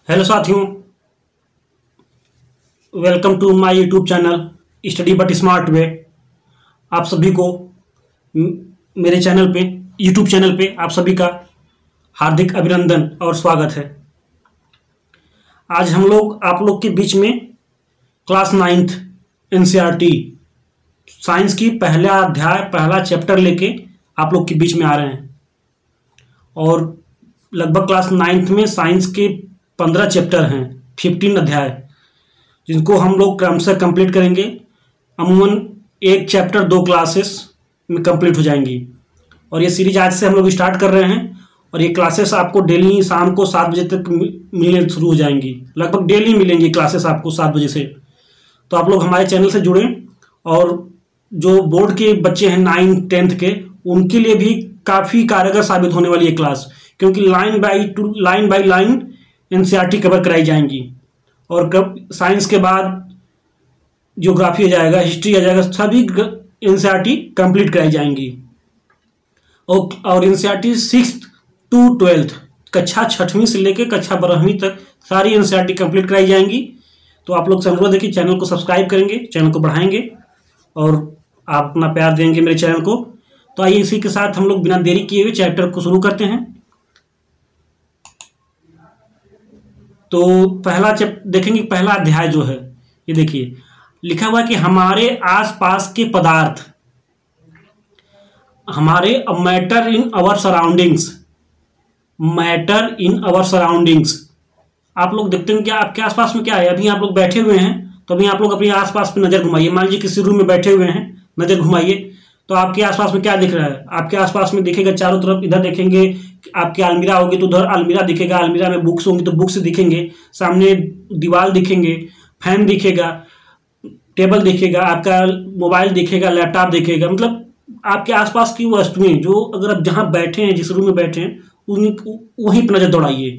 Hello साथियों, welcome to my YouTube channel study but smart way. आप सभी को मेरे चैनल पे यूट्यूब चैनल पे आप सभी का हार्दिक अभिनंदन और स्वागत है। आज हम लोग आप लोग के बीच में क्लास 9th एनसीईआरटी साइंस की पहला अध्याय पहला चैप्टर लेके आप लोग के बीच में आ रहे हैं। और लगभग क्लास 9th में साइंस के 15 चैप्टर हैं, 15 अध्याय, जिनको हम लोग क्रमशः कंप्लीट करेंगे। अमूमन एक चैप्टर 2 क्लासेस में कंप्लीट हो जाएंगी। और ये सीरीज आज से हम लोग स्टार्ट कर रहे हैं और ये क्लासेस आपको डेली शाम को 7 बजे तक मिलने शुरू हो जाएंगी। लगभग डेली मिलेंगी क्लासेस आपको 7 बजे से। तो आप लोग हमारे चैनल से जुड़ें। और जो बोर्ड के बच्चे हैं 9th 10th के, उनके लिए भी काफ़ी कारगर साबित होने वाली है क्लास, क्योंकि line by line NCERT cover कराई जाएंगी। और साइंस के बाद ज्योग्राफी आ जाएगा, हिस्ट्री आ जाएगा, सभी एनसीईआरटी कंप्लीट कराई जाएंगी। और एनसीईआरटी 6th to 12th कक्षा 6वीं से लेकर कक्षा 12वीं तक सारी एनसीईआरटी कंप्लीट कराई जाएंगी। तो आप लोग से अनुरोध है कि चैनल को सब्सक्राइब करेंगे, चैनल को बढ़ाएंगे और आप अपना प्यार देंगे मेरे चैनल को। तो आइए इसी के साथ हम लोग बिना देरी किए हुए चैप्टर को शुरू करते हैं। तो पहला देखेंगे, पहला अध्याय जो है ये देखिए, लिखा हुआ है कि हमारे आसपास के पदार्थ, हमारे matter in our surroundings, matter in our surroundings. आप लोग देखते हैं क्या आपके आसपास में क्या है। अभी आप लोग बैठे हुए हैं तो अभी आप लोग अपने आसपास पे नजर घुमाइए। मान लीजिए किसी रूम में बैठे हुए हैं, नजर घुमाइए तो आपके आसपास में क्या दिख रहा है। आपके आसपास में दिखेगा चारों तरफ, इधर देखेंगे आपकी अलमीरा होगी तो उधर अलमीरा दिखेगा, अलमीरा में बुक्स होंगी तो बुक्स दिखेंगे, सामने दीवार दिखेंगे, फैन दिखेगा, टेबल दिखेगा, आपका मोबाइल दिखेगा, लैपटॉप दिखेगा। मतलब आपके आसपास की वस्तुएं जो, अगर आप जहाँ बैठे हैं, जिस रूम में बैठे हैं, वहीं पर नजर दौड़ाइए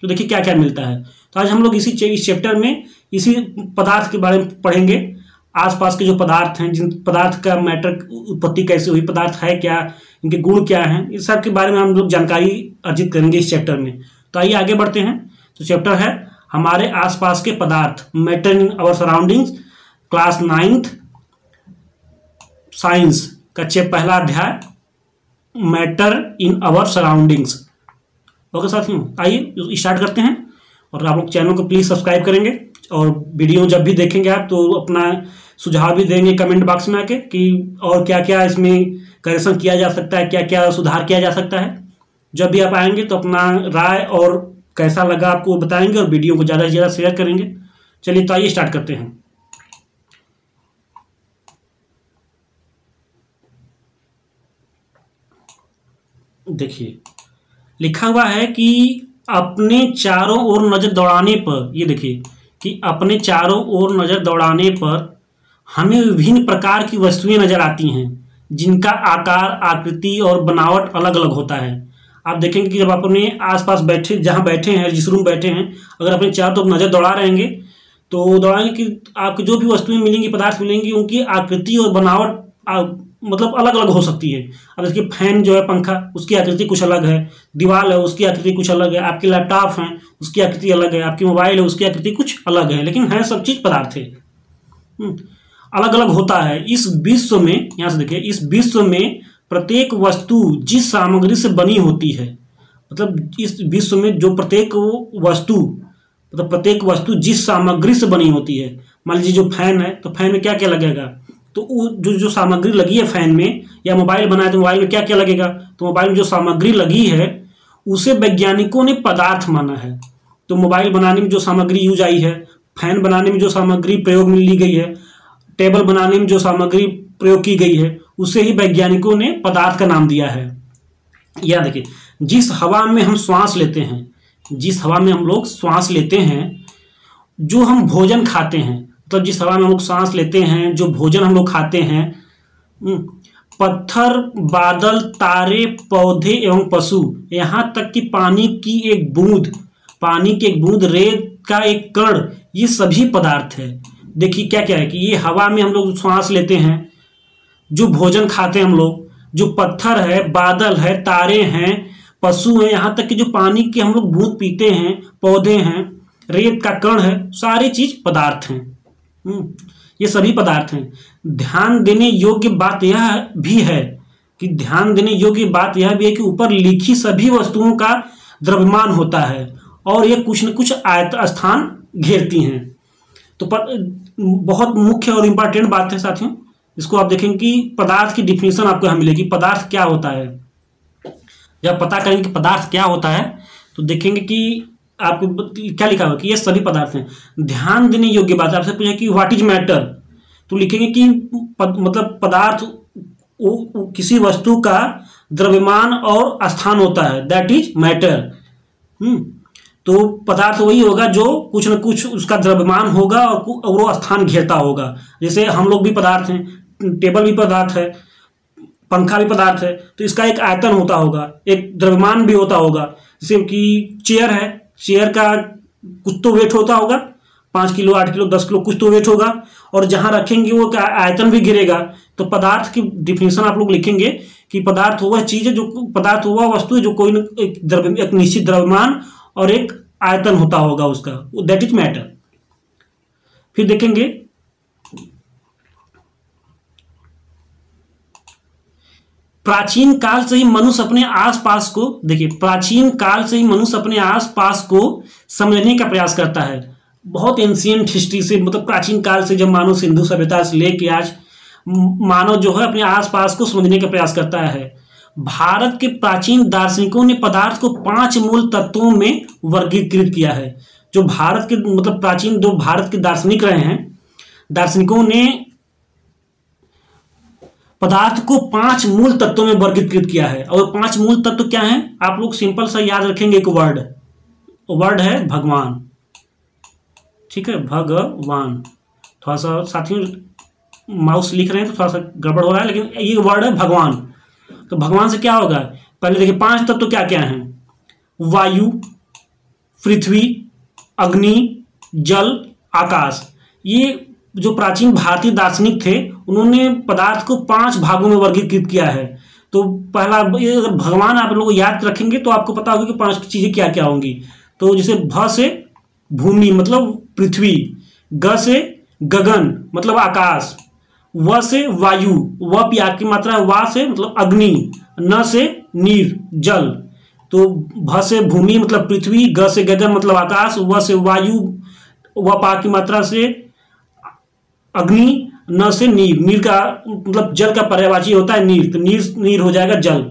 तो देखिए क्या क्या मिलता है। तो आज हम लोग इस चैप्टर में इसी पदार्थ के बारे में पढ़ेंगे। आसपास के जो पदार्थ हैं, जिन पदार्थ का मैटर उत्पत्ति कैसे हुई, पदार्थ है क्या, इनके गुण क्या हैं, इस सब के बारे में हम लोग जानकारी अर्जित करेंगे इस चैप्टर में। तो आइए आगे बढ़ते हैं। तो चैप्टर है हमारे आसपास के पदार्थ, matter in our surroundings, class 9th science का पहला अध्याय matter in our surroundings. Okay साथियों, आइए स्टार्ट करते हैं। और आप लोग चैनल को प्लीज सब्सक्राइब करेंगे और वीडियो जब भी देखेंगे आप तो अपना सुझाव भी देंगे कमेंट बॉक्स में आके कि और क्या क्या इसमें करेक्शन किया जा सकता है, क्या क्या सुधार किया जा सकता है। जब भी आप आएंगे तो अपना राय और कैसा लगा आपको बताएंगे और वीडियो को ज़्यादा से ज़्यादा शेयर करेंगे। चलिए तो आइए स्टार्ट करते हैं। देखिए लिखा हुआ है कि अपने चारों ओर नजर दौड़ाने पर, ये देखिए कि अपने चारों ओर नजर दौड़ाने पर हमें विभिन्न प्रकार की वस्तुएं नजर आती हैं जिनका आकार, आकृति और बनावट अलग अलग होता है। आप देखेंगे कि जब आप अपने आसपास बैठे, जहां बैठे हैं, जिस रूम बैठे हैं, अगर अपने चारों तरफ नजर दौड़ा रहेंगे तो दौड़ाएंगे कि आपको जो भी वस्तुएं मिलेंगी, पदार्थ मिलेंगी, उनकी आकृति और बनावट मतलब अलग अलग हो सकती है। अब देखिए फैन जो है, पंखा, उसकी आकृति कुछ अलग है, दीवार है उसकी आकृति कुछ अलग है, आपके लैपटॉप हैं उसकी आकृति अलग है, आपकी मोबाइल है उसकी आकृति कुछ अलग है, लेकिन है सब चीज पदार्थ है। अलग अलग होता है। इस विश्व में, यहां से देखिए, इस विश्व में प्रत्येक वस्तु जिस सामग्री से बनी होती है, मतलब इस विश्व में जो प्रत्येक वस्तु जिस सामग्री से बनी होती है। मान लीजिए जो फैन है तो फैन में क्या क्या लगेगा, तो जो सामग्री लगी है फैन में, या मोबाइल बनाए तो मोबाइल में क्या क्या लगेगा, तो मोबाइल में जो सामग्री लगी है उसे वैज्ञानिकों ने पदार्थ माना है। तो मोबाइल बनाने में जो सामग्री यूज आई है, फैन बनाने में जो सामग्री प्रयोग में ली गई है, टेबल बनाने में जो सामग्री प्रयोग की गई है, उसे ही वैज्ञानिकों ने पदार्थ का नाम दिया है। या देखिए, जिस हवा में हम श्वास लेते हैं, जिस हवा में हम लोग श्वास लेते हैं, जो हम भोजन खाते हैं, मतलब जिस हवा में हम लोग सांस लेते हैं, जो भोजन हम लोग खाते हैं, पत्थर, बादल, तारे, पौधे एवं पशु, यहाँ तक कि पानी की एक बूंद, रेत का एक कण, ये सभी पदार्थ है। देखिए क्या क्या है कि ये हवा में हम लोग श्वास लेते हैं, जो भोजन खाते हैं हम लोग, जो पत्थर है, बादल है, तारे हैं, पशु हैं, यहाँ तक कि जो पानी के हम लोग बूंद पीते हैं, पौधे हैं, रेत का कण है, सारी चीज पदार्थ हैं। ये सभी पदार्थ हैं। ध्यान देने योग्य बात यह भी है कि ऊपर लिखी सभी वस्तुओं का द्रव्यमान होता है और ये कुछ न कुछ आयत स्थान घेरती हैं। तो बहुत मुख्य और इंपॉर्टेंट बात है साथियों। इसको आप देखेंगे कि पदार्थ की डिफिनेशन आपको यहाँ मिलेगी। पदार्थ क्या होता है, जब पता करेंगे कि पदार्थ क्या होता है तो देखेंगे कि आपको क्या लिखा होगा कि ये सभी पदार्थ हैं। ध्यान देने योग्य बात, आपसे पूछा कि व्हाट इज मैटर, तो लिखेंगे कि मतलब पदार्थ किसी वस्तु का द्रव्यमान और स्थान होता है, दैट इज मैटर। तो पदार्थ वही होगा जो कुछ न कुछ उसका द्रव्यमान होगा और वो स्थान घेरता होगा। जैसे हम लोग भी पदार्थ हैं, टेबल भी पदार्थ है, पंखा भी पदार्थ है, तो इसका एक आयतन होता होगा, एक द्रव्यमान भी होता होगा। जैसे कि चेयर है, चेयर का कुछ तो वेट होता होगा, 5 किलो 8 किलो 10 किलो कुछ तो वेट होगा, और जहां रखेंगे वो आयतन भी गिरेगा। तो पदार्थ की डिफिनेशन आप लोग लिखेंगे कि पदार्थ वह चीज है, जो पदार्थ वह वस्तु है जो कोई एक निश्चित द्रव्यमान और एक आयतन होता होगा उसका, दैट इज मैटर। फिर देखेंगे प्राचीन काल से ही मनुष्य अपने आसपास को, देखिए प्राचीन काल से ही मनुष्य अपने आसपास को समझने का प्रयास करता है। बहुत एंशिएंट हिस्ट्री से, मतलब प्राचीन काल से, जब मानव सिंधु सभ्यता से लेके आज मानव जो है अपने आसपास को समझने का प्रयास करता है। भारत के प्राचीन दार्शनिकों ने पदार्थ को 5 मूल तत्वों में वर्गीकृत किया है। जो भारत के मतलब प्राचीन जो भारत के दार्शनिक रहे हैं, दार्शनिकों ने पदार्थ को 5 मूल तत्वों में वर्गीकृत किया है। और 5 मूल तत्व क्या हैं, आप लोग सिंपल सा याद रखेंगे, एक वर्ड है भगवान। ठीक है, भगवान। थोड़ा सा साथियों माउस लिख रहे हैं तो थोड़ा सा गड़बड़ हो रहा है, लेकिन ये वर्ड है भगवान। तो भगवान से क्या होगा, पहले देखिए 5 तत्व क्या क्या हैं, वायु, पृथ्वी, अग्नि, जल, आकाश। ये जो प्राचीन भारतीय दार्शनिक थे उन्होंने पदार्थ को 5 भागों में वर्गीकृत किया है। तो पहला अगर भगवान आप लोग याद रखेंगे तो आपको पता होगा कि 5 चीजें क्या क्या होंगी। तो जैसे भ से भूमि मतलब पृथ्वी, ग से गगन मतलब आकाश, व से वायु, व प्याग की मात्रा है, वा से मतलब अग्नि, न से नीर जल। तो भ से भूमि मतलब पृथ्वी, ग से गगन मतलब आकाश, व से वायु, व पा की मात्रा से अग्नि, न से नीर, नीर का मतलब जल का पर्यायवाची होता है नीर, तो नीर हो जाएगा जल।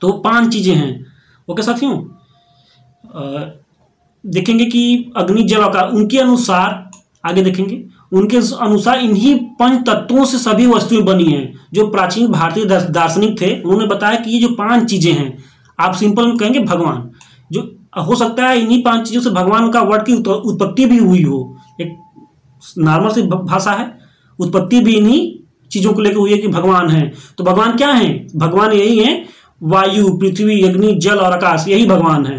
तो 5 चीजें हैं। ओके साथियों, देखेंगे कि अग्नि, जल, आकाश, उनके अनुसार आगे देखेंगे, उनके अनुसार इन्हीं 5 तत्वों से सभी वस्तुएं बनी हैं। जो प्राचीन भारतीय दार्शनिक थे उन्होंने बताया कि ये जो 5 चीजें हैं, आप सिंपल में कहेंगे भगवान। जो हो सकता है इन्हीं 5 चीजों से भगवान का वर्ड की उत्पत्ति भी हुई हो, एक नॉर्मल सी भाषा है, उत्पत्ति भी इन्हीं चीजों को लेकर हुई है कि भगवान है। तो भगवान क्या है, भगवान यही है, वायु, पृथ्वी, अग्नि, जल और आकाश, यही भगवान है।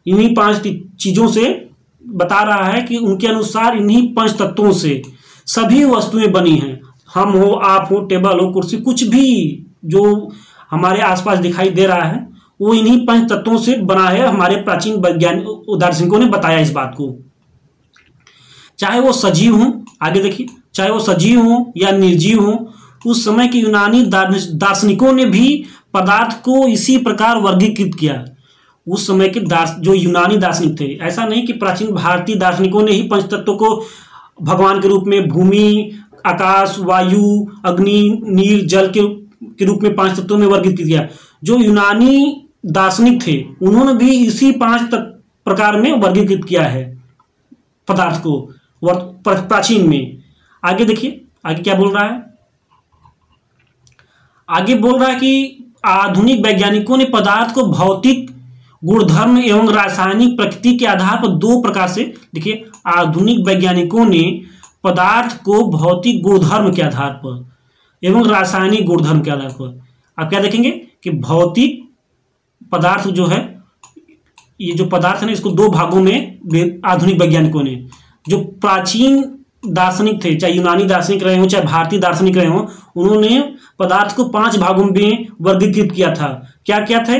इन्हीं 5 चीजों से बता रहा है कि उनके अनुसार इन्हीं 5 तत्वों से सभी वस्तुएं बनी हैं। हम हो, आप हो, टेबल हो, कुर्सी, कुछ भी जो हमारे आसपास दिखाई दे रहा है वो इन्हीं 5 तत्वों से बना है। हमारे प्राचीन वैज्ञानिक दार्शनिकों ने बताया इस बात को। चाहे वो सजीव हो, आगे देखिए, चाहे वो सजीव हो या निर्जीव हो, उस समय के यूनानी दार्शनिकों ने भी पदार्थ को इसी प्रकार वर्गीकृत किया। उस समय के जो यूनानी दार्शनिक थे, ऐसा नहीं कि प्राचीन भारतीय दार्शनिकों ने ही 5 तत्वों को भगवान के रूप में भूमि, आकाश, वायु, अग्नि, नीर, जल के रूप में 5 तत्वों में वर्गीकृत किया। जो यूनानी दार्शनिक थे उन्होंने भी इसी 5 प्रकार में वर्गीकृत किया है पदार्थ को प्राचीन में। आगे देखिए, आगे क्या बोल रहा है, आगे बोल रहा है कि आधुनिक वैज्ञानिकों ने पदार्थ को भौतिक गुणधर्म एवं रासायनिक प्रकृति के आधार पर 2 प्रकार से, देखिए आधुनिक वैज्ञानिकों ने पदार्थ को भौतिक गुणधर्म के आधार पर एवं रासायनिक गुणधर्म के आधार पर, आप क्या देखेंगे कि भौतिक पदार्थ जो है, ये जो पदार्थ है ना, इसको 2 भागों में आधुनिक वैज्ञानिकों ने, जो प्राचीन दार्शनिक थे, चाहे यूनानी दार्शनिक रहे हो चाहे भारतीय दार्शनिक रहे हो, उन्होंने पदार्थ को 5 भागों में वर्गीकृत किया था। क्या क्या थे,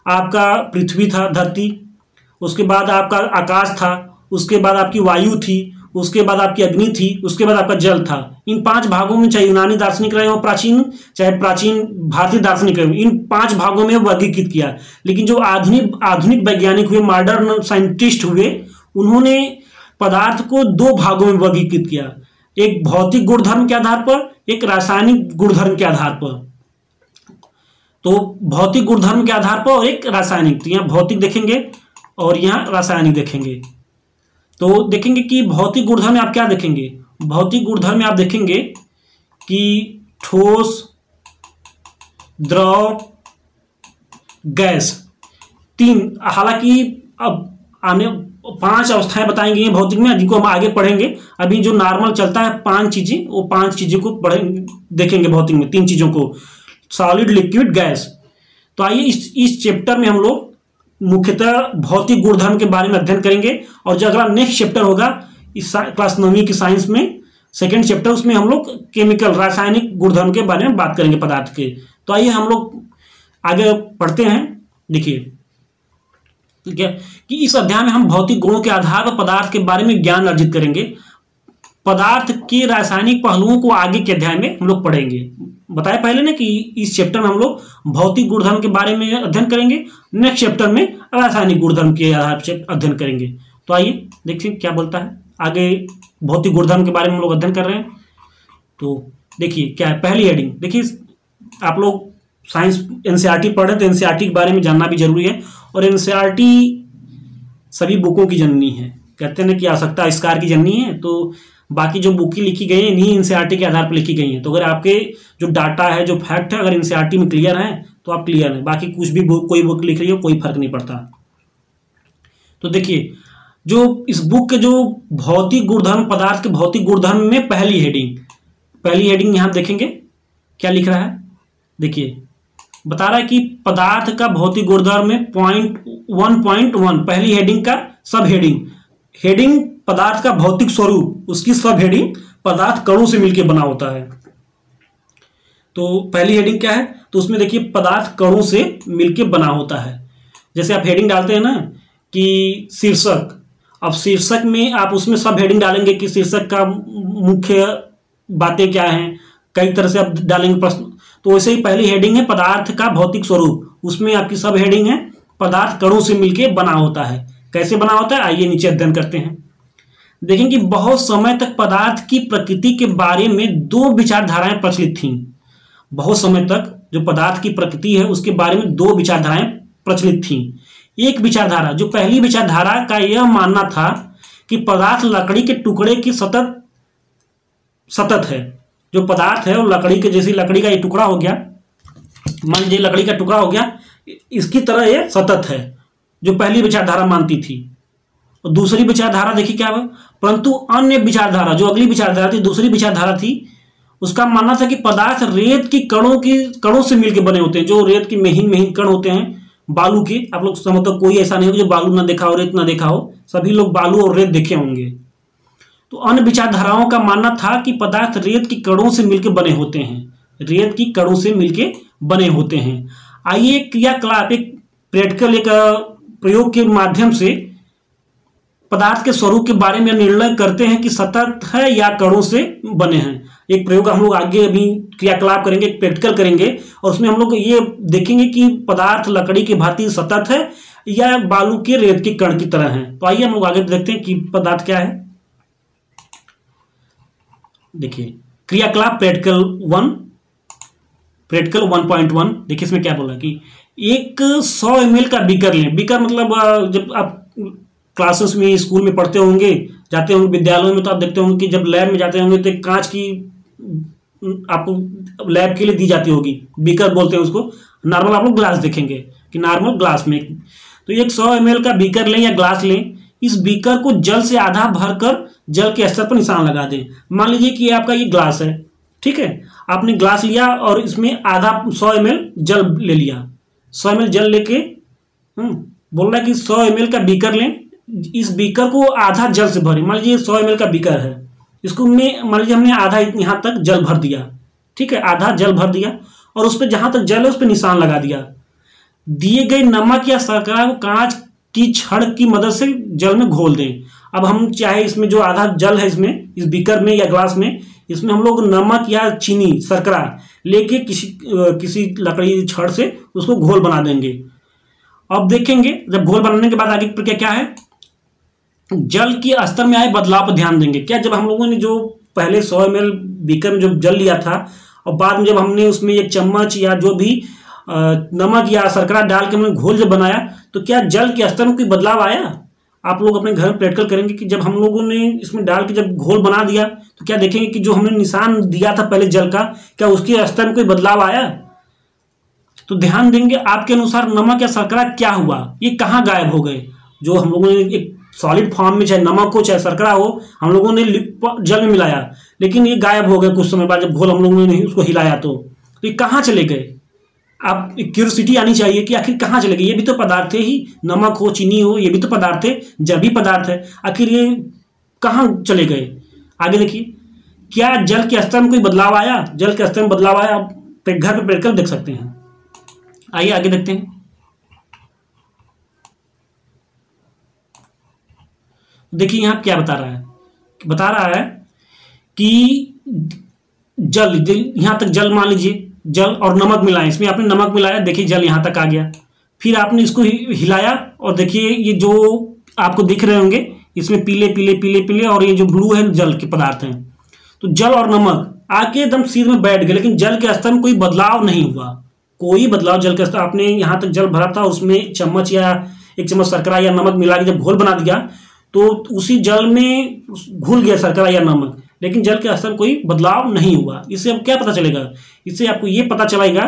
आपका पृथ्वी था, धरती, उसके बाद आपका आकाश था, उसके बाद आपकी वायु थी, उसके बाद आपकी अग्नि थी, उसके बाद आपका जल था। इन 5 भागों में, चाहे यूनानी दार्शनिक रहे हो प्राचीन, चाहे प्राचीन भारतीय दार्शनिक रहे हो, इन 5 भागों में वर्गीकृत किया। लेकिन जो आधुनिक वैज्ञानिक हुए, मॉडर्न साइंटिस्ट हुए, उन्होंने पदार्थ को 2 भागों में वर्गीकृत किया, एक भौतिक गुणधर्म के आधार पर, एक रासायनिक गुणधर्म के आधार पर। तो भौतिक गुणधर्म के आधार पर और एक रासायनिक, तो यहाँ भौतिक देखेंगे और यहाँ रासायनिक देखेंगे। तो देखेंगे कि भौतिक गुणधर्म में आप क्या देखेंगे, भौतिक गुणधर्म में आप देखेंगे कि ठोस, द्रव, गैस, 3, हालांकि अब आने 5 अवस्थाएं बताई गई हैं भौतिक में, जिनको हम आगे पढ़ेंगे। अभी जो नॉर्मल चलता है 5 चीजें, वो 5 चीजों को पढ़ेंगे, देखेंगे भौतिक में 3 चीजों को, सॉलिड, लिक्विड, गैस। तो आइए इस चैप्टर में हम लोग मुख्यतः भौतिक गुणधर्म के बारे में अध्ययन करेंगे। और जो अगला नेक्स्ट चैप्टर होगा इस क्लास 9वीं की साइंस में, सेकेंड चैप्टर, उसमें हम लोग केमिकल, रासायनिक गुणधर्म के बारे में बात करेंगे पदार्थ के। तो आइए हम लोग आगे पढ़ते हैं। देखिए, ठीक है, कि इस अध्याय में हम भौतिक गुणों के आधार पर पदार्थ के बारे में ज्ञान अर्जित करेंगे। पदार्थ के रासायनिक पहलुओं को आगे के अध्याय में हम लोग पढ़ेंगे। बताया पहले ना कि इस चैप्टर में हम लोग भौतिक गुणधर्म के बारे में अध्ययन करेंगे, नेक्स्ट चैप्टर में रासायनिक गुणधर्म के आधार पर अध्ययन करेंगे। तो आइए देखिए क्या बोलता है आगे। भौतिक गुणधर्म के बारे में हम लोग अध्ययन कर रहे हैं। तो देखिए क्या है, पहली हेडिंग देखिए, आप लोग साइंस एनसीईआरटी पढ़ रहे हैं तो एनसीईआरटी के बारे में जानना भी जरूरी है। और एनसीईआरटी सभी बुकों की जननी है, कहते हैं ना कि आवश्यकता आविष्कार की जननी है। तो बाकी जो बुकें लिखी गई हैं इन्हीं एनसीईआरटी के आधार पर लिखी गई हैं। तो अगर आपके जो डाटा है, जो फैक्ट है, अगर एनसीईआरटी में क्लियर है तो आप क्लियर हैं, बाकी कुछ भी बुक, कोई बुक लिख रही हो, कोई फर्क नहीं पड़ता। तो देखिए, जो इस बुक के जो भौतिक गुणधर्म, पदार्थ के भौतिक गुणधर्म में पहली हेडिंग यहाँ देखेंगे क्या लिख रहा है। देखिए, बता रहा है कि पदार्थ का भौतिक गुणधर्म में 1.1 पहली हेडिंग का सब हेडिंग पदार्थ का भौतिक स्वरूप, उसकी सब हेडिंग पदार्थ कणों से मिलकर बना होता है। तो पहली हेडिंग क्या है, तो उसमें देखिए पदार्थ कणों से मिलकर बना होता है। जैसे आप हेडिंग डालते हैं ना कि शीर्षक, अब शीर्षक में आप उसमें सब हेडिंग डालेंगे कि शीर्षक का मुख्य बातें क्या हैं, कई तरह से आप डालेंगे प्रश्न। तो वैसे ही पहली हेडिंग है पदार्थ का भौतिक स्वरूप, उसमें आपकी सब हेडिंग है पदार्थ कणों से मिलकर बना होता है। कैसे बना होता है आइए नीचे अध्ययन करते हैं। देखें कि बहुत समय तक पदार्थ की प्रकृति के बारे में 2 विचारधाराएं प्रचलित थीं। बहुत समय तक जो पदार्थ की प्रकृति है उसके बारे में 2 विचारधाराएं प्रचलित थीं। एक विचारधारा, जो पहली विचारधारा का यह मानना था कि पदार्थ लकड़ी के टुकड़े की सतत है। जो पदार्थ है वो लकड़ी के, जैसे लकड़ी का ये टुकड़ा हो गया, मान लीजिए लकड़ी का टुकड़ा हो गया, इसकी तरह ये सतत है, जो पहली विचारधारा मानती थी। और दूसरी विचारधारा देखिए क्या है, परंतु अन्य विचारधारा, जो अगली विचारधारा थी, दूसरी विचारधारा थी, उसका मानना था कि पदार्थ रेत की कणों से मिलकर बने होते हैं। जो रेत की महीन कण होते हैं बालू के, आप लोग समझते हो कोई ऐसा नहीं हो जो बालू ना देखा हो, रेत ना देखा हो, सभी लोग बालू और रेत देखे होंगे। तो अन्य विचारधाराओं का मानना था कि पदार्थ रेत की कणों से मिलकर बने होते हैं, रेत की कणों से मिलकर बने होते हैं। आइए क्रियाकलाप, एक प्रैक्टिकल, एक प्रयोग के माध्यम से पदार्थ के स्वरूप के बारे में निर्णय करते हैं कि सतत है या कणों से बने हैं। एक प्रयोग हम लोग आगे अभी क्रियाकलाप करेंगे, प्रैक्टिकल करेंगे, और उसमें हम लोग ये देखेंगे कि पदार्थ लकड़ी की भांति सतत है या बालू के रेत के कण की तरह है। तो आइए हम लोग आगे देखते हैं कि पदार्थ क्या है। देखिए क्रियाकलाप प्रैक्टिकल 1.1। देखिए इसमें क्या बोला कि एक 100 ml का बीकर लें। बीकर मतलब जब आप क्लासेस में, स्कूल में पढ़ते होंगे, जाते होंगे विद्यालयों में, तो आप देखते होंगे कि जब लैब में जाते होंगे तो कांच की आपको लैब के लिए दी जाती होगी, बीकर बोलते हैं उसको। नॉर्मल आप लोग ग्लास देखेंगे कि नॉर्मल ग्लास में, तो एक 100 ml का बीकर लें या ग्लास लें। इस बीकर को जल से आधा भरकर जल के स्तर पर निशान लगा दें। मान लीजिए कि आपका ये ग्लास है, ठीक है, आपने ग्लास लिया और इसमें आधा 100 ml जल ले लिया। 100 ml जल लेके बोल रहा है कि 100 ml का बीकर लें, इस बीकर को आधा जल से भरें। मान लीजिए 100 ml का बीकर है, इसको मान लीजिए हमने आधा यहाँ तक जल भर दिया, ठीक है, आधा जल भर दिया, और उस पर जहां तक जल है उस पर निशान लगा दिया। दिए गए नमक या शर्करा को कांच की छड़ की मदद से जल में घोल दें। अब हम चाहे इसमें जो आधा जल है इसमें इस बीकर में या ग्लास में, इसमें हम लोग नमक या चीनी शर्करा लेके किसी लकड़ी छड़ से उसको घोल बना देंगे। अब देखेंगे जब घोल बनाने के बाद आगे प्रक्रिया क्या है, जल की स्तर में आए बदलाव पर ध्यान देंगे। क्या जब हम लोगों ने जो पहले 100 ml बीकर में जो जल लिया था और बाद में जब हमने उसमें एक चम्मच या जो भी नमक या शर्करा डाल के हमने घोल जब बनाया तो क्या जल के स्तर में कोई बदलाव आया? आप लोग अपने घर में प्रैक्टिकल करेंगे कि जब हम लोगों ने इसमें डाल के जब घोल बना दिया तो क्या देखेंगे कि जो हमने निशान दिया था पहले जल का, क्या उसके स्तर में कोई बदलाव आया? तो ध्यान देंगे आपके अनुसार नमक या शर्करा क्या हुआ, ये कहाँ गायब हो गए। जो हम लोगों ने एक सॉलिड फॉर्म में चाहे नमक हो चाहे शर्करा हो हम लोगों ने जल में मिलाया, लेकिन ये गायब हो गए कुछ समय बाद जब घोल हम लोगों ने उसको हिलाया तो ये कहाँ चले गए? आप क्यूरियोसिटी आनी चाहिए कि आखिर कहाँ चले गए। ये भी तो पदार्थ है ही, नमक हो चीनी हो ये भी तो पदार्थ है, जल भी पदार्थ है, आखिर ये कहाँ चले गए? आगे देखिए, क्या जल के स्तर में कोई बदलाव आया? जल के स्तर में बदलाव आया, आप घर पे प्रैक्टिकल देख सकते हैं। आइए आगे देखते हैं। देखिए यहाँ क्या बता रहा है कि जल यहाँ तक जल मान लीजिए, जल और नमक मिलाएं, इसमें आपने नमक मिलाया, देखिए जल यहाँ तक आ गया, फिर आपने इसको हिलाया और देखिए ये जो आपको दिख रहे होंगे इसमें पीले पीले पीले पीले और ये जो ब्लू है जल के पदार्थ हैं। तो जल और नमक आके एकदम सिर में बैठ गए, लेकिन जल के स्तर में कोई बदलाव नहीं हुआ, कोई बदलाव जल के स्तर। आपने यहाँ तक जल भरा था, उसमें चम्मच या एक चम्मच शर्करा या नमक मिला के जब घोल बना दिया तो उसी जल में घुल गया शर्करा या नमक, लेकिन जल के स्तर में कोई बदलाव नहीं हुआ। इससे अब क्या पता चलेगा? इससे आपको ये पता चलेगा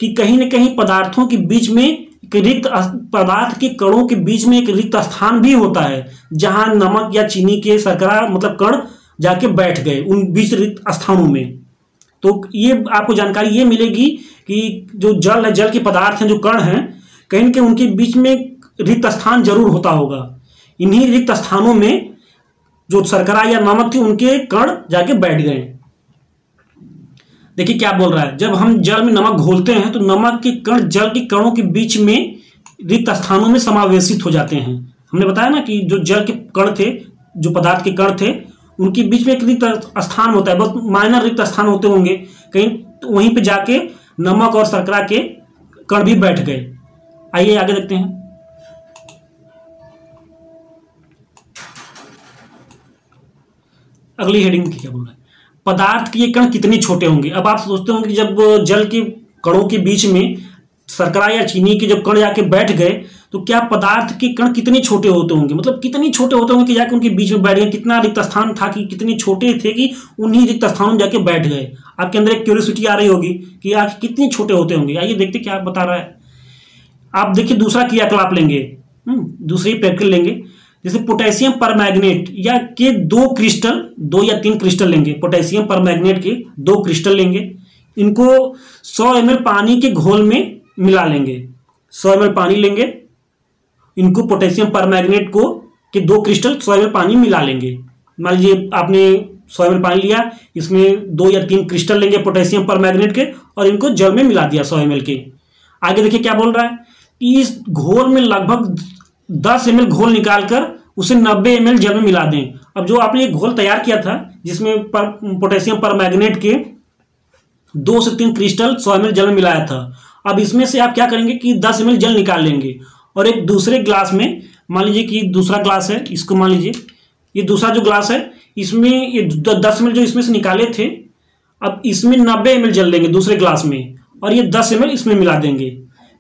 कि कहीं न कहीं पदार्थों के बीच में एक रिक्त, पदार्थ के कणों के बीच में एक रिक्त स्थान भी होता है जहां नमक या चीनी के शर्करा मतलब कण जाके बैठ गए उन बीच रिक्त स्थानों में। तो ये आपको जानकारी ये मिलेगी कि जो जल है, जल के पदार्थ हैं, जो कण हैं, कहीं न कहीं उनके बीच में रिक्त स्थान जरूर होता होगा। इन्हीं रिक्त स्थानों में जो शर्करा या नमक थी उनके कण जाके बैठ गए। देखिए क्या बोल रहा है, जब हम जल में नमक घोलते हैं तो नमक के कण जल के कणों के बीच में रिक्त स्थानों में समावेशित हो जाते हैं। हमने बताया ना कि जो जल के कण थे, जो पदार्थ के कण थे, उनके बीच में एक रिक्त स्थान होता है, बस माइनर रिक्त स्थान होते होंगे कहीं, तो वहीं पे जाके नमक और शर्करा के कण भी बैठ गए। आइए आगे देखते हैं। अगली हेडिंग क्या बोल रहा है, पदार्थ के ये कण कितने छोटे होंगे। अब आप सोचते होंगे कि जब जल के कणों के बीच में शर्करा या चीनी के जब कण जाके बैठ गए तो क्या पदार्थ के कण कितने छोटे होते होंगे, मतलब कितने छोटे होते होंगे कि जाके उनके बीच में बैठ गए। कितना रिक्त स्थान था कि कितने छोटे थे कि उन्हीं रिक्त स्थानों में जाके बैठ गए। आपके अंदर एक क्यूरियोसिटी आ रही होगी कि आखिर कितने छोटे होते होंगे। आइए देखते क्या बता रहा है। आप देखिए दूसरा क्रियाकलाप लेंगे, दूसरी प्रैक्टिकल लेंगे, जैसे पोटेशियम परमैंगनेट या के 2 या 3 क्रिस्टल लेंगे। पोटेशियम परमैंगनेट के 2 क्रिस्टल लेंगे, इनको 100 ml पानी के घोल में मिला लेंगे। 100 ml पानी लेंगे, इनको पोटेशियम परमैंगनेट को के 2 क्रिस्टल 100 ml पानी मिला लेंगे। मान लीजिए आपने 100 ml पानी लिया, इसमें 2 या 3 क्रिस्टल लेंगे पोटेशियम परमैंगनेट के और इनको जल में मिला दिया 100 ml के। आगे देखिए क्या बोल रहा है कि इस घोल में लगभग 10 ml घोल निकालकर उसे 90 ml जल में मिला दें। अब जो आपने एक घोल तैयार किया था जिसमें पोटेशियम परमैंगनेट के 2 से 3 क्रिस्टल 100 ml जल में मिलाया था, अब इसमें से आप क्या करेंगे कि 10 ml जल निकाल लेंगे और एक दूसरे ग्लास में, मान लीजिए कि दूसरा ग्लास है, इसको मान लीजिए ये दूसरा जो ग्लास है इसमें ये 10 ml जो इसमें से निकाले थे, अब इसमें 90 ml जल लेंगे दूसरे ग्लास में और ये 10 ml इसमें मिला देंगे।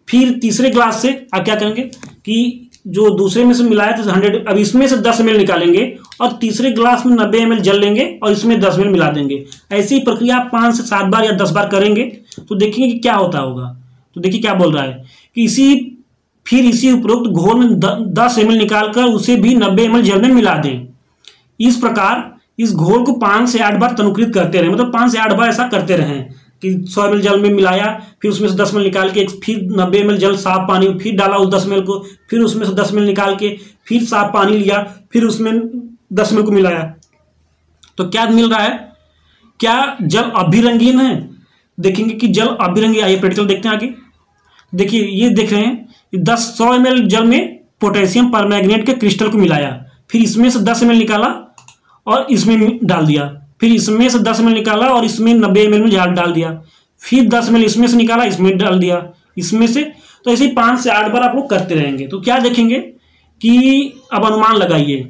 फिर तीसरे ग्लास से आप क्या करेंगे कि जो दूसरे में से मिलाया था 100, अब इसमें से 10 ml निकालेंगे और तीसरे ग्लास में 90 ml जल लेंगे और इसमें 10 ml मिला देंगे। ऐसी प्रक्रिया आप 5 से 7 बार या 10 बार करेंगे तो देखेंगे कि क्या होता होगा। तो देखिए क्या बोल रहा है कि इसी उपरोक्त घोल में 10 ml निकालकर उसे भी 90 ml जल में मिला दें। इस प्रकार इस घोल को 5 से 8 बार तनुकृत करते रहें, मतलब 5 से 8 बार ऐसा करते रहें कि 100 ml जल में मिलाया, फिर उसमें से 10 ml निकाल के फिर 90 ml जल साफ पानी फिर डाला उस 10 ml को, फिर उसमें से 10 ml निकाल के फिर साफ पानी लिया, फिर उसमें 10 ml को मिलाया। तो क्या मिल रहा है, क्या जल अब भी रंगीन है? देखेंगे कि जल अब भी रंगीन। आइए प्रैक्टिकल देखते हैं आगे। देखिए ये देख रहे हैं 100 ml जल में पोटेशियम परमैंगनेट के क्रिस्टल को मिलाया, फिर इसमें से 10 ml निकाला और इसमें डाल दिया, फिर इसमें से 10 ml निकाला और इसमें 90 ml में डाल दिया, फिर 10 ml इसमें से निकाला इसमें डाल दिया, इसमें से, तो ऐसे 5 से 8 बार आप लोग करते रहेंगे। तो क्या देखेंगे कि अब अनुमान लगाइए,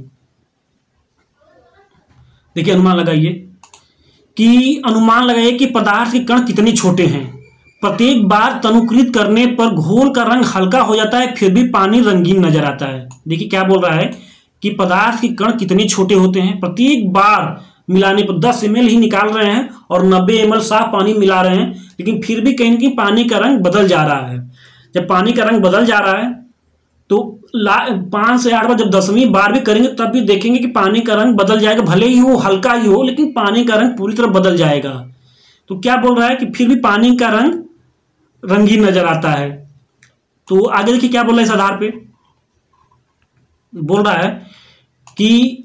देखिए अनुमान लगाइए कि पदार्थ के कण कितने छोटे हैं। प्रत्येक बार तनुकृत करने पर घोल का रंग हल्का हो जाता है, फिर भी पानी रंगीन नजर आता है। देखिए क्या बोल रहा है कि पदार्थ के कण कितने छोटे होते हैं, प्रत्येक बार मिलाने पर 10 ml ही निकाल रहे हैं और 90 ml साफ पानी मिला रहे हैं, लेकिन फिर भी कहीं ना कहीं पानी का रंग बदल जा रहा है। जब पानी का रंग बदल जा रहा है तो 5 से 8 बार जब 10वीं बार भी करेंगे तब भी देखेंगे कि पानी का रंग बदल जाएगा, भले ही वो हल्का ही हो लेकिन पानी का रंग पूरी तरह बदल जाएगा। तो क्या बोल रहा है कि फिर भी पानी का रंग रंगीन नजर आता है। तो आगे देखिए क्या बोल रहा है, इस आधार पे बोल रहा है कि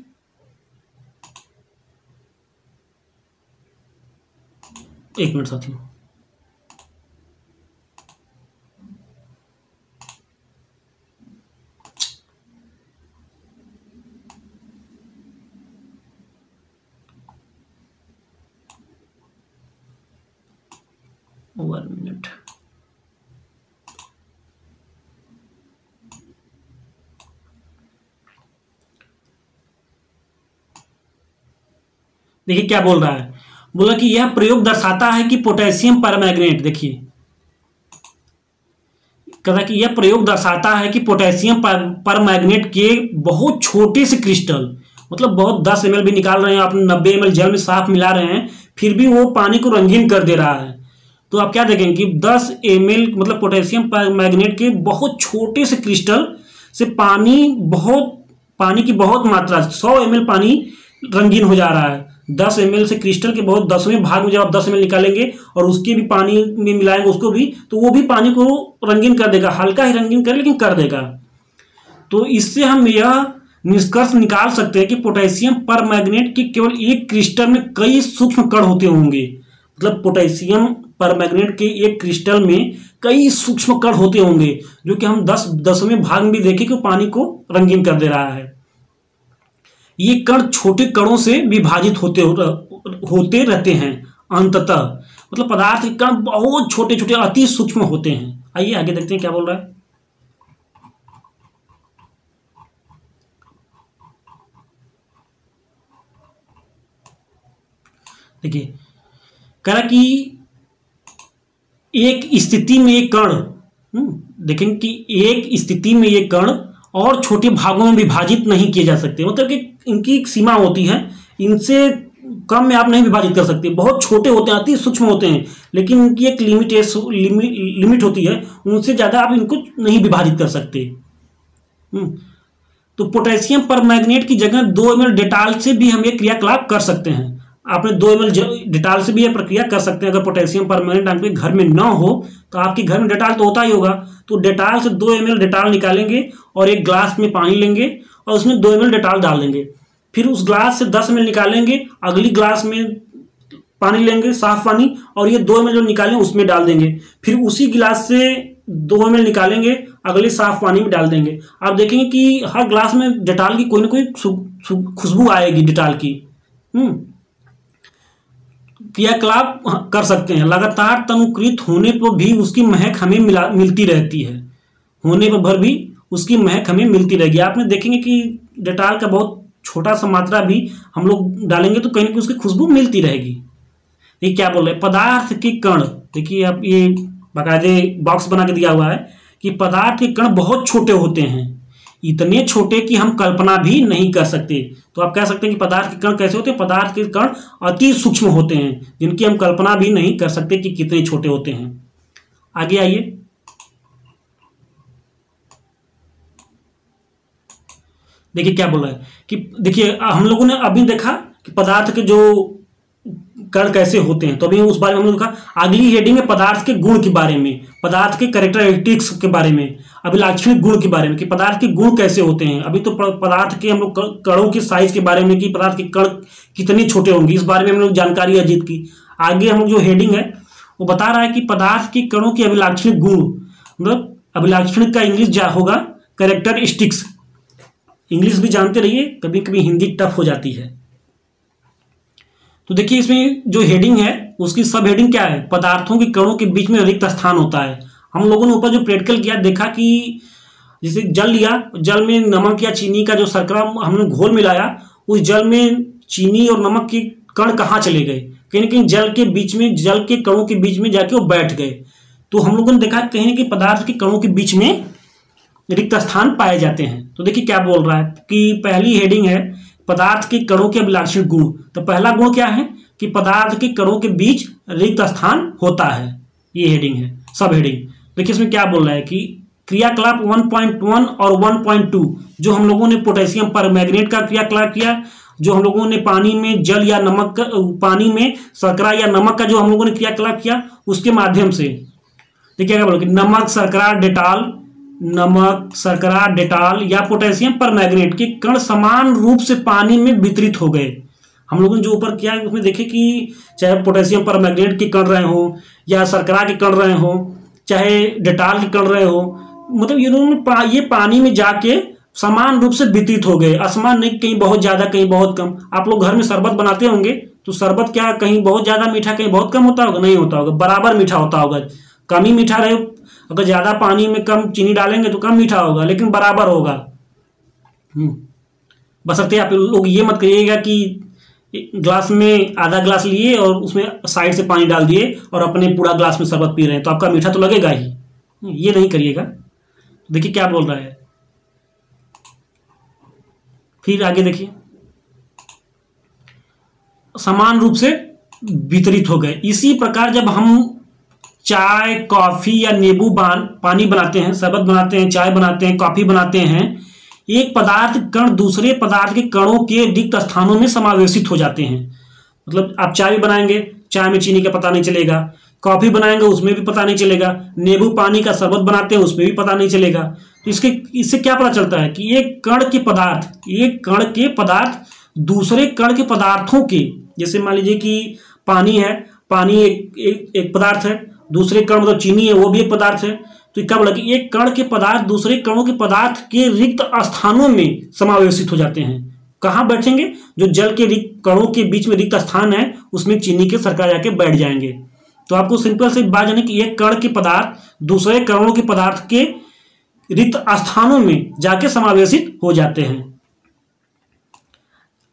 एक मिनट साथियों, वन मिनट। देखिए क्या बोल रहा है, बोला कि यह प्रयोग दर्शाता है कि पोटेशियम परमैंगनेट, देखिए कहा कि यह प्रयोग दर्शाता है कि पोटेशियम परमैंगनेट के बहुत छोटे से क्रिस्टल, मतलब बहुत 10 ml भी निकाल रहे हैं आप, 90 ml जल में साफ मिला रहे हैं, फिर भी वो पानी को रंगीन कर दे रहा है। तो आप क्या देखेंगे कि 10 ml मतलब पोटेशियम परमैंगनेट के बहुत छोटे से क्रिस्टल से पानी की बहुत मात्रा 100 ml पानी रंगीन हो जा रहा है। 10 ml से क्रिस्टल के बहुत 10वें भाग में जब आप 10 ml निकालेंगे और उसके भी पानी में मिलाएंगे उसको भी, तो वो भी पानी को रंगीन कर देगा, हल्का ही रंगीन करे लेकिन कर देगा। तो इससे हम यह निष्कर्ष निकाल सकते हैं कि पोटेशियम परमैंगनेट के केवल एक क्रिस्टल में कई सूक्ष्म कण होते होंगे, मतलब पोटेशियम परमैंगनेट के एक क्रिस्टल में कई सूक्ष्म कण होते होंगे, जो कि हम 10वें भाग में भी देखें कि पानी को रंगीन कर दे रहा है। ये कण छोटे कणों से विभाजित होते रहते हैं अंततः, मतलब पदार्थ के कण बहुत छोटे छोटे अति सूक्ष्म होते हैं। आइए आगे देखते हैं क्या बोल रहा है। देखिए कह रहा कि एक स्थिति में ये कण, देखेंगे कि एक स्थिति में ये कण और छोटे भागों में विभाजित नहीं किए जा सकते, मतलब कि इनकी एक सीमा होती है, इनसे कम में आप नहीं विभाजित कर सकते, बहुत छोटे होते हैं, अति सूक्ष्म होते हैं, लेकिन इनकी एक लिमिट होती है, उनसे ज़्यादा आप इनको नहीं विभाजित कर सकते। तो पोटेशियम परमैंगनेट की जगह 2 ml डेटाल से भी हम ये क्रियाकलाप कर सकते हैं। आपने 2 ml डेटाल से भी यह प्रक्रिया कर सकते हैं। अगर पोटेशियम परमैंगनेट आपके घर में ना हो तो आपके घर में डेटाल तो होता ही होगा, तो डेटाल से 2 ml डेटाल निकालेंगे और एक ग्लास में पानी लेंगे और उसमें 2 ml डेटाल डाल देंगे, फिर उस ग्लास से 10 ml निकालेंगे, अगली ग्लास में पानी लेंगे साफ पानी और ये 2 ml जो निकालें उसमें डाल देंगे, फिर उसी गिलास से 2 ml निकालेंगे, अगले साफ पानी में डाल देंगे। आप देखेंगे कि हर ग्लास में डेटाल की कोई ना कोई खुशबू आएगी डेटाल की। क्रियाकलाप कर सकते हैं। लगातार तनुकृत होने पर भी उसकी महक हमें मिलती रहती है, होने पर भी उसकी महक हमें मिलती रहेगी। आपने देखेंगे कि डेटाल का बहुत छोटा सा मात्रा भी हम लोग डालेंगे तो कहीं ना कहीं उसकी खुशबू मिलती रहेगी। ये क्या बोल रहे हैं, पदार्थ के कण, देखिए आप ये बाकायदे बॉक्स बना के दिया हुआ है कि पदार्थ के कण बहुत छोटे होते हैं, इतने छोटे कि हम कल्पना भी नहीं कर सकते। तो आप कह सकते हैं कि पदार्थ के कण कैसे होते हैं, पदार्थ के कण अति सूक्ष्म होते हैं, जिनकी हम कल्पना भी नहीं कर सकते कि कितने छोटे होते हैं। आगे आइए, देखिए क्या बोल रहा है कि देखिए हम लोगों ने अभी देखा कि पदार्थ के जो कण कैसे होते हैं, तो अभी उस बारे में हमने देखा। अगली हेडिंग है पदार्थ के गुण के बारे में, पदार्थ के कैरेक्टरिस्टिक्स के बारे में, अभिलाक्षणिक गुण के बारे में कि पदार्थ के गुण कैसे होते हैं। अभी तो पदार्थ के हम लोग कणों के साइज के बारे में कि पदार्थ के कण कितने छोटे होंगे, इस बारे में हम लोग जानकारी अर्जित की। आगे हम लोग जो हेडिंग है वो बता रहा है कि पदार्थ के कणों के अभिलाक्षणिक गुण, मतलब अभिलाक्षणिक का इंग्लिश होगा कैरेक्टरिस्टिक्स। इंग्लिश भी जानते रहिए, कभी कभी हिंदी टफ हो जाती है। तो देखिए इसमें जो हेडिंग है उसकी सब हेडिंग क्या है, पदार्थों के कणों के बीच में रिक्त स्थान होता है। हम लोगों ने ऊपर जो प्रैक्टिकल किया देखा कि जैसे जल लिया, जल में नमक या चीनी का जो शर्करा हमने घोल मिलाया, उस जल में चीनी और नमक के कण कहाँ चले गए, कहीं ना कहीं जल के बीच में, जल के कणों के बीच में जाके वो बैठ गए। तो हम लोगों ने देखा कहीं ना कहीं पदार्थ के कणों के बीच में रिक्त स्थान पाए जाते हैं। तो देखिए क्या बोल रहा है कि पहली हेडिंग है पदार्थ के कणों के अभिलाक्षित गुण। तो पहला गुण क्या है कि पदार्थ के कणों के बीच रिक्त स्थान होता है, ये हेडिंग है, सब हेडिंग। देखिए इसमें क्या बोल रहा है कि क्रियाकलाप 1.1 और 1.2 जो हम लोगों ने पोटेशियम परमैंगनेट का क्रियाकलाप किया, जो हम लोगों ने पानी में जल या नमक का, पानी में शर्करा या नमक का जो हम लोगों ने क्रियाकलाप किया, उसके माध्यम से देखिए क्या बोलो कि नमक शर्करा डेटाल या पोटेशियम परमैंगनेट के कण समान रूप से पानी में वितरित हो गए। हम लोगों ने जो ऊपर किया है उसमें देखे कि चाहे पोटेशियम परमैंगनेट के कण रहे हो या शर्करा के कण रहे हो, चाहे डेटाल के कण रहे हो, मतलब ये पानी में जाके समान रूप से वितरित हो गए, असमान नहीं, कहीं बहुत ज्यादा कहीं बहुत कम। आप लोग घर में शरबत बनाते होंगे तो शरबत क्या कहीं बहुत ज्यादा मीठा कहीं बहुत कम होता होगा, नहीं होता होगा, बराबर मीठा होता होगा। कम ही मीठा रहे, अगर ज्यादा पानी में कम चीनी डालेंगे तो कम मीठा होगा, लेकिन बराबर होगा। बशर्ते आप लोग ये मत करिएगा कि ग्लास में आधा ग्लास लिए और उसमें साइड से पानी डाल दिए और अपने पूरा ग्लास में शरबत पी रहे हैं, तो आपका मीठा तो लगेगा ही, ये नहीं करिएगा। देखिए क्या बोल रहा है, फिर आगे देखिए समान रूप से वितरित हो गए। इसी प्रकार जब हम चाय, कॉफी या नींबू पानी बनाते हैं, शरबत बनाते हैं, चाय बनाते हैं, कॉफी बनाते हैं, एक पदार्थ कण दूसरे पदार्थ के कणों के रिक्त स्थानों में समावेशित हो जाते हैं। मतलब आप चाय भी बनाएंगे, चाय में चीनी का पता नहीं चलेगा, कॉफी बनाएंगे उसमें भी पता नहीं चलेगा, नींबू पानी का शरबत बनाते हैं उसमें भी पता नहीं चलेगा। तो इससे क्या पता चलता है कि एक कण के पदार्थ दूसरे कण के पदार्थों के, जैसे मान लीजिए कि पानी है, पानी एक पदार्थ है, दूसरे कण मतलब चीनी है वो भी एक पदार्थ है। तो क्या बोला कि एक कण के पदार्थ दूसरे कणों के पदार्थ के रिक्त स्थानों में समावेशित हो जाते हैं। कहाँ बैठेंगे, जो जल के कणों के बीच में रिक्त स्थान है उसमें चीनी के शर्करा जाके बैठ जाएंगे। तो आपको सिंपल से बात जाने कि एक कण के पदार्थ दूसरे कणों के पदार्थ के रिक्त स्थानों में जाके समावेशित हो जाते हैं।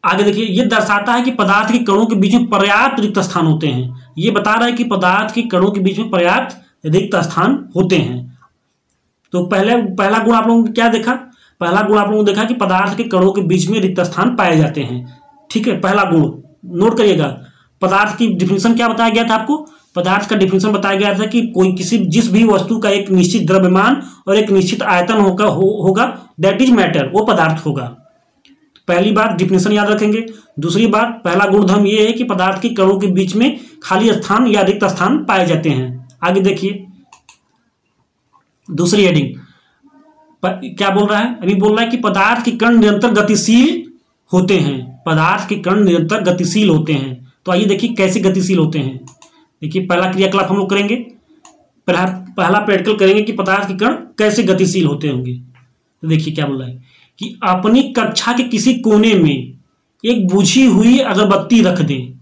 आगे देखिए, यह दर्शाता है कि पदार्थ के कणों के बीच में पर्याप्त रिक्त स्थान होते हैं। यह बता रहा है कि पदार्थ के कणों के बीच में पर्याप्त रिक्त स्थान होते हैं। तो पहला गुण आप लोगों ने क्या देखा, पहला गुण आप लोगों ने देखा कि पदार्थ के कणों के बीच में रिक्त स्थान पाए जाते हैं। ठीक है, पहला गुण नोट करिएगा। पदार्थ की डिफिनेशन क्या बताया गया था आपको, पदार्थ का डिफिनेशन बताया गया था कि जिस भी वस्तु का एक निश्चित द्रव्यमान और एक निश्चित आयतन होगा दैट इज मैटर, वो पदार्थ होगा। पहली बात डिफिनेशन याद रखेंगे। दूसरी बात, पहला गुणधर्म ये है कि पदार्थ के कणों के बीच में खाली स्थान या रिक्त स्थान पाए जाते हैं। आगे देखिए दूसरी हेडिंग क्या बोल रहा है, अभी बोल रहा है कि पदार्थ के कण निरंतर गतिशील होते हैं। पदार्थ के कण निरंतर गतिशील होते हैं। तो आइए देखिए कैसे गतिशील होते हैं। देखिए पहला क्रियाकलाप हम लोग करेंगे, पहला प्रैक्टिकल करेंगे कि पदार्थ के कण कैसे गतिशील होते होंगे। तो देखिए क्या बोल रहा है कि अपनी कक्षा के किसी कोने में एक बुझी हुई अगरबत्ती रख दें।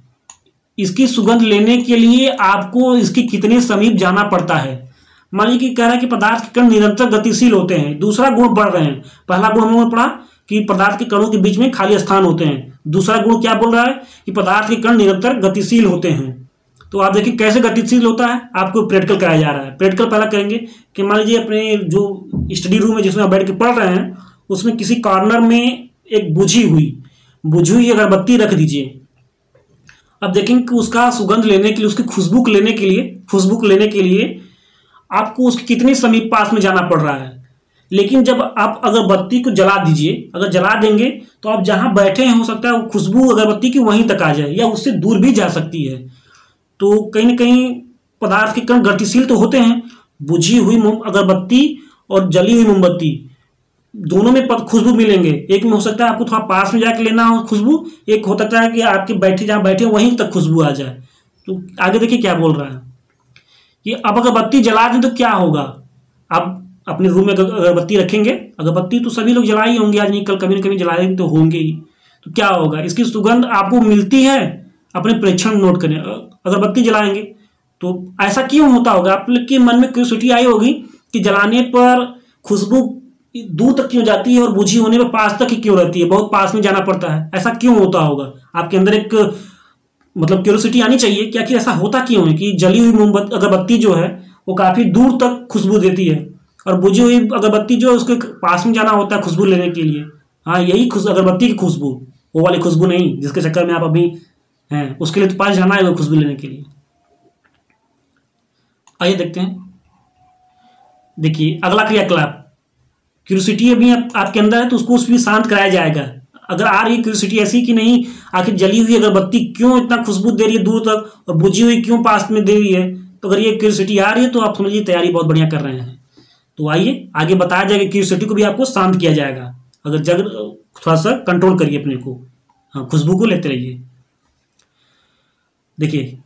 इसकी सुगंध लेने के लिए आपको इसके कितने समीप जाना पड़ता है। मान लीजिए कि कह रहा है कि पदार्थ के कण निरंतर गतिशील होते हैं, दूसरा गुण बढ़ रहे हैं। पहला गुण हम लोगों ने पढ़ा कि पदार्थ के कणों के बीच में खाली स्थान होते हैं। दूसरा गुण क्या बोल रहा है कि पदार्थ के कण निरंतर गतिशील होते हैं। तो आप देखिए कैसे गतिशील होता है, आपको प्रैक्टिकल कराया जा रहा है। प्रैक्टिकल पहला करेंगे कि मान लीजिए अपने जो स्टडी रूम है जिसमें आप बैठ के पढ़ रहे हैं, उसमें किसी कॉर्नर में एक बुझी हुई अगरबत्ती रख दीजिए। अब देखेंगे कि उसका सुगंध लेने के लिए, उसकी खुशबू लेने के लिए आपको उसके कितने समीप पास में जाना पड़ रहा है। लेकिन जब आप अगरबत्ती को जला दीजिए, अगर जला देंगे तो आप जहां बैठे हैं हो सकता है खुशबू अगरबत्ती की वहीं तक आ जाए या उससे दूर भी जा सकती है। तो कहीं ना कहीं पदार्थ के कण गतिशील तो होते हैं। बुझी हुई अगरबत्ती और जली हुई मोमबत्ती दोनों में खुशबू मिलेंगे। एक में हो सकता है आपको थोड़ा पास में जाके लेना हो खुशबू, एक हो सकता है कि आपके जहां बैठे वहीं तक खुशबू आ जाए। तो आगे देखिए क्या बोल रहा है कि अब अगरबत्ती जला दें तो क्या होगा। अब अपने रूम में अगरबत्ती रखेंगे, अगरबत्ती तो सभी लोग जलाए ही होंगे, आज नहीं कल कभी न कभी जलाए तो होंगे ही, तो क्या होगा, इसकी सुगंध आपको मिलती है, अपने प्रेक्षण नोट करें, अगरबत्ती जलाएंगे तो ऐसा क्यों होता होगा, आपके मन में क्यूरियोसिटी आई होगी कि जलाने पर खुशबू दूर तक क्यों जाती है और बुझी होने पर पास तक ही क्यों रहती है, बहुत पास में जाना पड़ता है, ऐसा क्यों होता होगा, आपके अंदर एक मतलब क्यूरियोसिटी आनी चाहिए कि आखिर ऐसा होता क्यों है कि जली हुई मोमबत्ती अगरबत्ती जो है वो काफी दूर तक खुशबू देती है और बुझी हुई अगरबत्ती जो है उसके पास में जाना होता है खुशबू लेने के लिए। हाँ, यही अगरबत्ती की खुशबू, वो वाली खुशबू नहीं जिसके चक्कर में आप अभी हैं, उसके लिए तो पास जाना है खुशबू लेने के लिए। आइए देखते हैं, देखिए अगला क्रियाकलाप, क्यूरियोसिटी अभी आपके अंदर है तो उसको भी शांत कराया जाएगा। अगर आ रही क्यूरियोसिटी ऐसी कि नहीं आखिर जली हुई अगरबत्ती क्यों इतना खुशबू दे रही है दूर तक और बुझी हुई क्यों पास में दे रही है, तो अगर ये क्यूरियोसिटी आ रही है तो आप समझिए तैयारी बहुत बढ़िया कर रहे हैं। तो आइए आगे बताया जाएगा, क्यूरियोसिटी को भी आपको शांत किया जाएगा, अगर जग थोड़ा सा कंट्रोल करिए अपने को, हाँ खुशबू को लेते रहिए। देखिए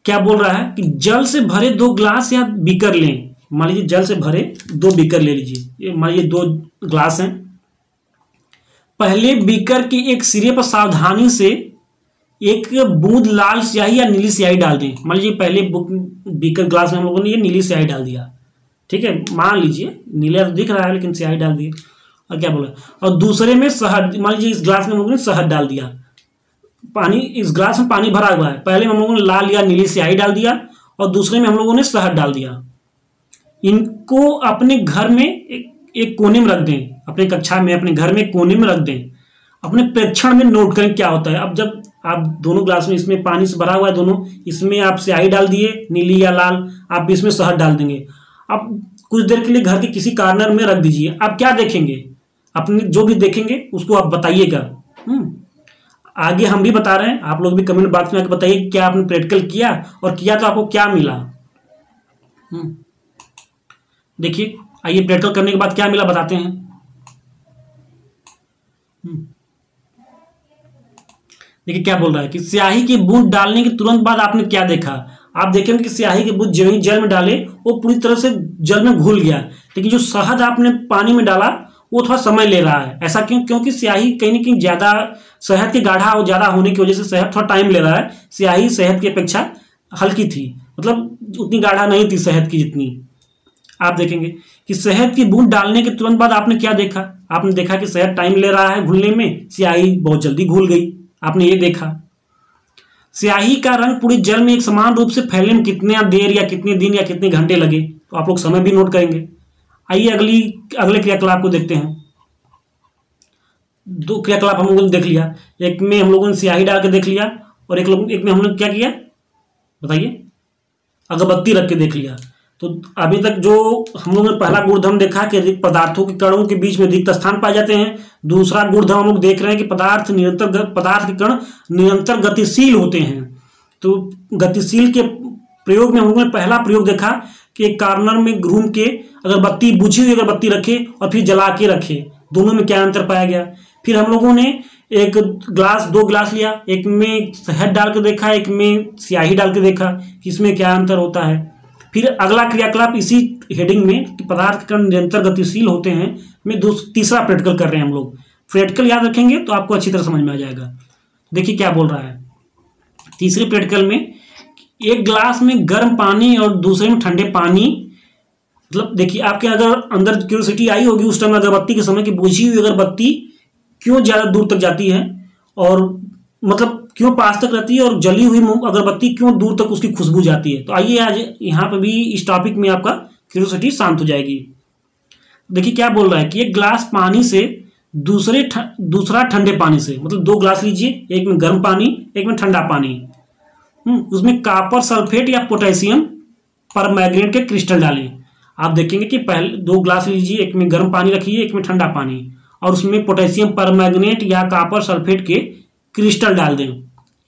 क्या बोल रहा है कि जल से भरे 2 ग्लास या बीकर लें, मान लीजिए जल से भरे 2 बीकर ले लीजिए, मान लीजिए 2 ग्लास हैं, पहले बीकर के एक सिरे पर सावधानी से एक बूंद लाल स्याही या नीली स्याही डाल दें। मान लीजिए पहले बीकर ग्लास में हम लोगों ने ये नीली स्याही डाल दिया, ठीक है, मान लीजिए नीला तो दिख रहा है लेकिन स्याही डाल दी, और क्या बोला, और दूसरे में शहद, मान लीजिए इस ग्लास में हम लोगों ने शहद डाल दिया, पानी इस ग्लास में पानी भरा हुआ है, पहले में हम लोगों ने लाल या नीली स्याही डाल दिया और दूसरे में हम लोगों ने शहद डाल दिया। इनको अपने घर में एक कोने में रख दें, अपने कक्षा में अपने घर में कोने में रख दें, अपने प्रेक्षण में नोट करें क्या होता है। अब जब आप दोनों ग्लास में, इसमें पानी से भरा हुआ है दोनों, इसमें आप स्याही डाल दिए नीली या लाल, आप इसमें शहद डाल देंगे, आप कुछ देर के लिए घर के किसी कॉर्नर में रख दीजिए, आप क्या देखेंगे, अपने जो भी देखेंगे उसको आप बताइएगा। आगे हम भी बता रहे हैं, आप लोग भी कमेंट बॉक्स में आके बताइए क्या आपने प्रैक्टिकल किया और किया तो आपको क्या मिला। देखिए आइए प्रैक्टिकल करने के बाद क्या मिला बताते हैं। देखिए क्या बोल रहा है कि स्याही की बूंद डालने के तुरंत बाद आपने क्या देखा, आप देखेंगे कि स्याही की बूंद जो ही जल में डाले वो पूरी तरह से जल में घुल गया, लेकिन जो शहद आपने पानी में डाला वो थोड़ा समय ले रहा है। ऐसा क्यों, क्योंकि स्याही कहीं ना कहीं ज्यादा शहद की गाढ़ा और ज्यादा होने की वजह से शहद थोड़ा टाइम ले रहा है। स्याही शहद की अपेक्षा हल्की थी, मतलब उतनी गाढ़ा नहीं थी शहद की जितनी। आप देखेंगे कि शहद की बूंद डालने के तुरंत बाद आपने क्या देखा, आपने देखा कि शहद टाइम ले रहा है घुलने में, स्याही बहुत जल्दी घुल गई, आपने ये देखा। स्याही का रंग पूरे जल में एक समान रूप से फैलने में कितने देर या कितने दिन या कितने घंटे लगे, तो आप लोग समय भी नोट करेंगे। आइए अगले क्रियाकलाप को देखते हैं। 2 क्रियाकलाप हम लोगों ने देख लिया, एक में हम लोगों ने स्याही डाल के देख लिया और एक में हम लोग क्या किया बताइए, अगरबत्ती रख के देख लिया। तो अभी तक जो हम लोगों ने पहला गुणधर्म देखा कि रिक्त पदार्थों के कणों के बीच में रिक्त स्थान पाए जाते हैं। दूसरा गुणधर्म हम लोग देख रहे हैं कि पदार्थ के कण निरंतर गतिशील होते हैं। तो गतिशील के प्रयोग में हम लोगों ने पहला प्रयोग देखा कि एक कॉर्नर में रूम के अगरबत्ती, बुझी हुई अगरबत्ती रखे और फिर जला के रखे, दोनों में क्या अंतर पाया गया। फिर हम लोगों ने एक ग्लास 2 ग्लास लिया, एक में शहद डाल के देखा, एक में स्याही डाल के देखा कि इसमें क्या अंतर होता है। फिर अगला क्रियाकलाप इसी हेडिंग में कि पदार्थ के कण निरंतर गतिशील होते हैं में तीसरा प्रैक्टिकल कर रहे हैं हम लोग। प्रैक्टिकल याद रखेंगे तो आपको अच्छी तरह समझ में आ जाएगा। देखिए क्या बोल रहा है, तीसरे प्रैक्टिकल में एक ग्लास में गर्म पानी और दूसरे में ठंडे पानी, मतलब देखिए आपके अगर अंदर क्यूरियोसिटी आई होगी उस टाइम अगरबत्ती के समय की बुझी हुई अगरबत्ती क्यों ज्यादा दूर तक जाती है और मतलब क्यों पास तक रहती है और जली हुई अगरबत्ती क्यों दूर तक उसकी खुशबू जाती है। तो आइए आज यहाँ पे भी इस टॉपिक में आपका क्यूरियोसिटी शांत हो जाएगी। देखिए क्या बोल रहा है कि एक ग्लास पानी से दूसरा ठंडे पानी से, मतलब 2 ग्लास लीजिए, एक में गर्म पानी एक में ठंडा पानी, उसमें कॉपर सल्फेट या पोटेशियम परमैंगनेट के क्रिस्टल डालें। आप देखेंगे कि पहले 2 ग्लास लीजिए, एक में गर्म पानी रखिए एक में ठंडा पानी और उसमें पोटेशियम परमैंगनेट या कॉपर सल्फेट के क्रिस्टल डाल दें,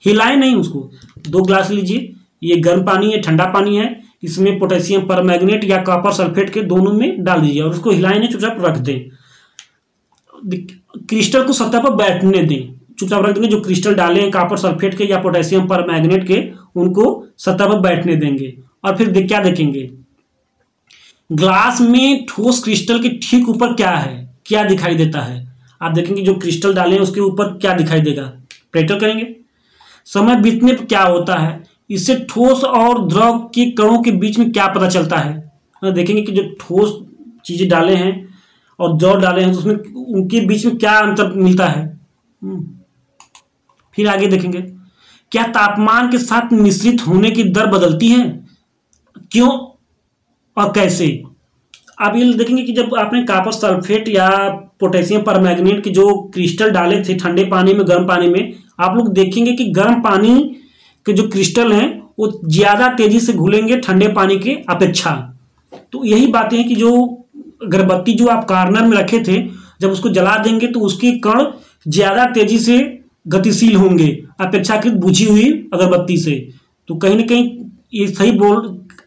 हिलाएं नहीं उसको। 2 ग्लास लीजिए, ये गर्म पानी है ठंडा पानी है, इसमें पोटेशियम परमैंगनेट या कॉपर सल्फेट के दोनों में डाल दीजिए और उसको हिलाएं नहीं, चुपचाप रख दें। क्रिस्टल को सतह पर बैठने दें, चुपचाप रख देंगे। जो क्रिस्टल डाले हैं कॉपर सल्फेट के या पोटेशियम परमैंगनेट के, उनको सतह पर बैठने देंगे और फिर क्या देखेंगे, ग्लास में ठोस क्रिस्टल के ठीक ऊपर क्या है, क्या दिखाई देता है? आप देखेंगे जो क्रिस्टल डाले हैं उसके ऊपर क्या दिखाई देगा, प्रेटर करेंगे। समय बीतने पर क्या होता है, इससे ठोस और द्रव के कणों के बीच में क्या पता चलता है। देखेंगे कि जो ठोस चीजें डाले हैं और द्रव डाले हैं तो उसमें उनके बीच में क्या अंतर मिलता है। फिर आगे देखेंगे, क्या तापमान के साथ मिश्रित होने की दर बदलती है, क्यों और कैसे। आप ये देखेंगे कि जब आपने कॉपर सल्फेट या पोटेशियम परमैंगनेट के जो क्रिस्टल डाले थे ठंडे पानी में, गर्म पानी में, आप लोग देखेंगे कि गर्म पानी के जो क्रिस्टल हैं वो ज्यादा तेजी से घुलेंगे ठंडे पानी के अपेक्षा। तो यही बातें हैं कि जो अगरबत्ती जो आप कार्नर में रखे थे, जब उसको जला देंगे तो उसके कण ज्यादा तेजी से गतिशील होंगे अपेक्षाकृत बुझी हुई अगरबत्ती से। तो कहीं ना कहीं ये सही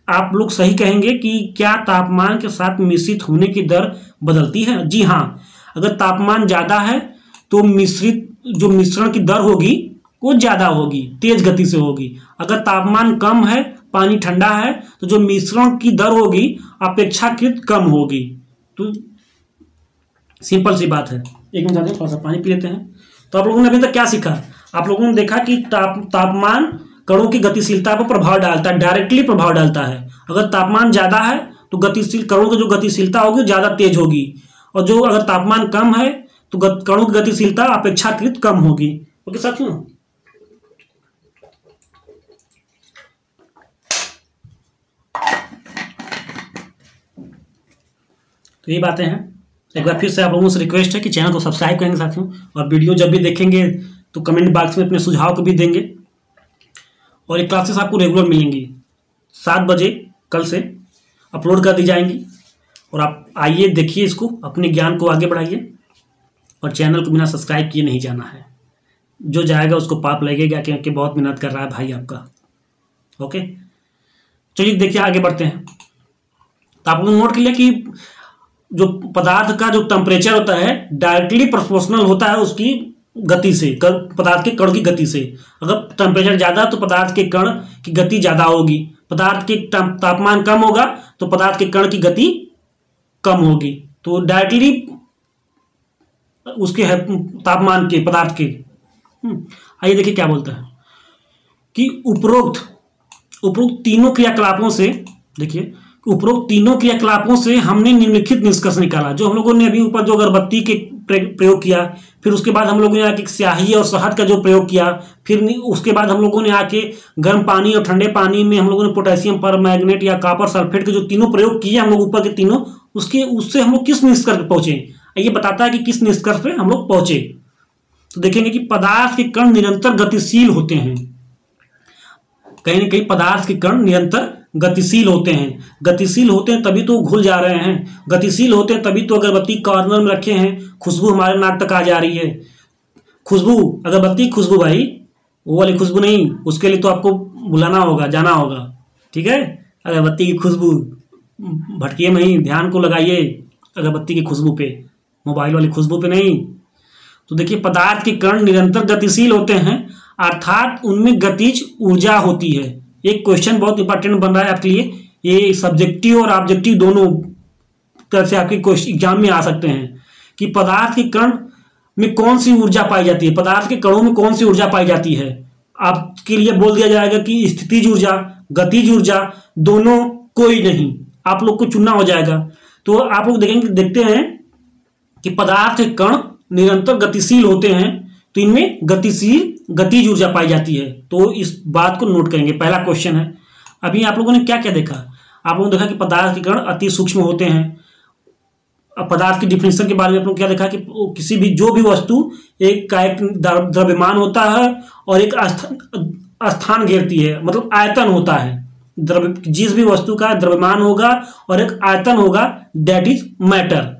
आप लोग सही कहेंगे कि क्या तापमान के साथ मिश्रित होने की दर बदलती है। जी हाँ, अगर तापमान ज्यादा है तो जो मिश्रण की दर होगी वो ज्यादा होगी, तेज गति से होगी। अगर तापमान कम है, पानी ठंडा है, तो जो मिश्रण की दर होगी अपेक्षाकृत कम होगी। तो सिंपल सी बात है। एक मिनट थोड़ा सा पानी पी लेते हैं। तो आप लोगों ने अभी तक क्या सीखा? आप लोगों ने देखा कि तापमान कणों की गतिशीलता पर प्रभाव डालता है, डायरेक्टली प्रभाव डालता है। अगर तापमान ज्यादा है तो कणों की जो गतिशीलता होगी ज्यादा तेज होगी, और जो अगर तापमान कम है तो कणों की गतिशीलता अपेक्षाकृत कम होगी। ओके साथियों, तो ये बातें हैं। एक बार फिर से आप लोगों से रिक्वेस्ट है कि चैनल को सब्सक्राइब करेंगे साथियों, और वीडियो जब भी देखेंगे तो कमेंट बॉक्स में अपने सुझाव को भी देंगे। और ये क्लासेस आपको रेगुलर मिलेंगी 7 बजे कल से अपलोड कर दी जाएंगी। और आप आइए देखिए इसको, अपने ज्ञान को आगे बढ़ाइए, और चैनल को बिना सब्सक्राइब किए नहीं जाना है। जो जाएगा उसको पाप लगेगा, क्योंकि बहुत मेहनत कर रहा है भाई आपका। ओके, चलिए देखिए आगे बढ़ते हैं। तो आप लोग नोट कर लिया कि जो पदार्थ का जो टेम्परेचर होता है डायरेक्टली प्रोपोर्शनल होता है उसकी गति से, पदार्थ के कण की गति से। अगर टेम्परेचर ज्यादा तो पदार्थ के कण की गति ज्यादा होगी, पदार्थ के तापमान कम होगा तो पदार्थ के कण की गति कम होगी। तो डायरेक्टली उसके तापमान के पदार्थ के। आइए देखिए क्या बोलता है कि उपरोक्त तीनों क्रियाकलापों से, देखिए उपरोक्त तीनों क्रियाकलापों से हमने निम्नलिखित निष्कर्ष निकाला। जो हम लोगों ने अभी ऊपर जो अगरबत्ती के प्रयोग किया, फिर उसके बाद हम लोगों ने आके स्याही और शहद का जो प्रयोग किया, फिर उसके बाद हम लोगों ने आके गर्म पानी और ठंडे पानी में हम लोगों ने पोटेशियम परमैंगनेट या कॉपर सल्फेट के जो तीनों प्रयोग किए हम लोग ऊपर के तीनों, उससे हम लोग किस निष्कर्ष पर पहुंचे, ये बताता है कि किस निष्कर्ष पे हम लोग पहुंचे। तो देखेंगे कि पदार्थ के कण निरंतर गतिशील होते हैं। कहीं ना कहीं पदार्थ के कण निरंतर गतिशील होते हैं। गतिशील होते हैं तभी तो घुल जा रहे हैं, गतिशील होते हैं तभी तो अगरबत्ती कॉर्नर में रखे हैं, खुशबू हमारे नाक तक आ जा रही है। खुशबू, अगरबत्ती खुशबू भाई, वो वाली खुशबू नहीं, उसके लिए तो आपको बुलाना होगा, जाना होगा, ठीक है। अगरबत्ती की खुशबू, भटकिए नहीं, ध्यान को लगाइए अगरबत्ती की खुशबू पे, मोबाइल वाली खुशबू पे नहीं। तो देखिए पदार्थ के कण निरंतर गतिशील होते हैं, अर्थात उनमें गतिज ऊर्जा होती है। एक क्वेश्चन बहुत इंपॉर्टेंट बन रहा है आपके लिए, ये सब्जेक्टिव और ऑब्जेक्टिव दोनों तरह से आपके एग्जाम में आ सकते हैं कि पदार्थ के कण में कौन सी ऊर्जा पाई जाती है, पदार्थ के कणों में कौन सी ऊर्जा पाई जाती है। आपके लिए बोल दिया जाएगा कि स्थितिज ऊर्जा, गतिज ऊर्जा, दोनों कोई नहीं, आप लोग को चुनना हो जाएगा। तो आप लोग देखते हैं कि पदार्थ के कण निरंतर गतिशील होते हैं, तो इनमें गतिज ऊर्जा पाई जाती है। तो इस बात को नोट करेंगे। पहला क्वेश्चन है, अभी आप लोगों ने क्या क्या देखा, आप लोगों ने देखा कि पदार्थ के कण अति सूक्ष्म होते हैं। अब पदार्थ की डिफिनेशन के बारे में आप लोग क्या देखा कि किसी भी जो भी वस्तु एक द्रव्यमान होता है और एक स्थान घेरती है, मतलब आयतन होता है। जिस भी वस्तु का द्रव्यमान होगा और एक आयतन होगा, दैट इज मैटर।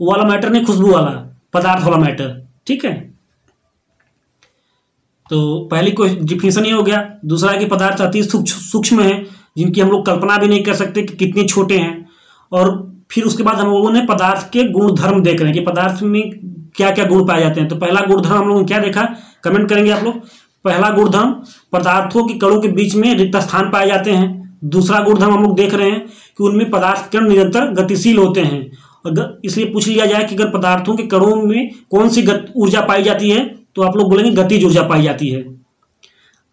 वाला मैटर नहीं, खुशबू वाला, पदार्थ वाला मैटर, ठीक है। तो पहली कोई डिफिनेशन ये हो गया। दूसरा है कि पदार्थ अति सूक्ष्म है, जिनकी हम लोग कल्पना भी नहीं कर सकते कि कितने छोटे हैं। और फिर उसके बाद हम लोगों ने पदार्थ के गुण धर्म देख रहे हैं कि पदार्थ में क्या क्या गुण पाए जाते हैं। तो पहला गुणधर्म हम लोगों ने क्या देखा, कमेंट करेंगे आप लोग। पहला गुणधर्म, पदार्थों के कणों के बीच में रिक्त स्थान पाए जाते हैं। दूसरा गुणधर्म हम लोग देख रहे हैं कि उनमें पदार्थ के कण निरंतर गतिशील होते हैं। और इसलिए पूछ लिया जाए कि अगर पदार्थों के कणों में कौन सी ऊर्जा पाई जाती है, तो आप लोग बोलेंगे गतिज ऊर्जा पाई जाती है।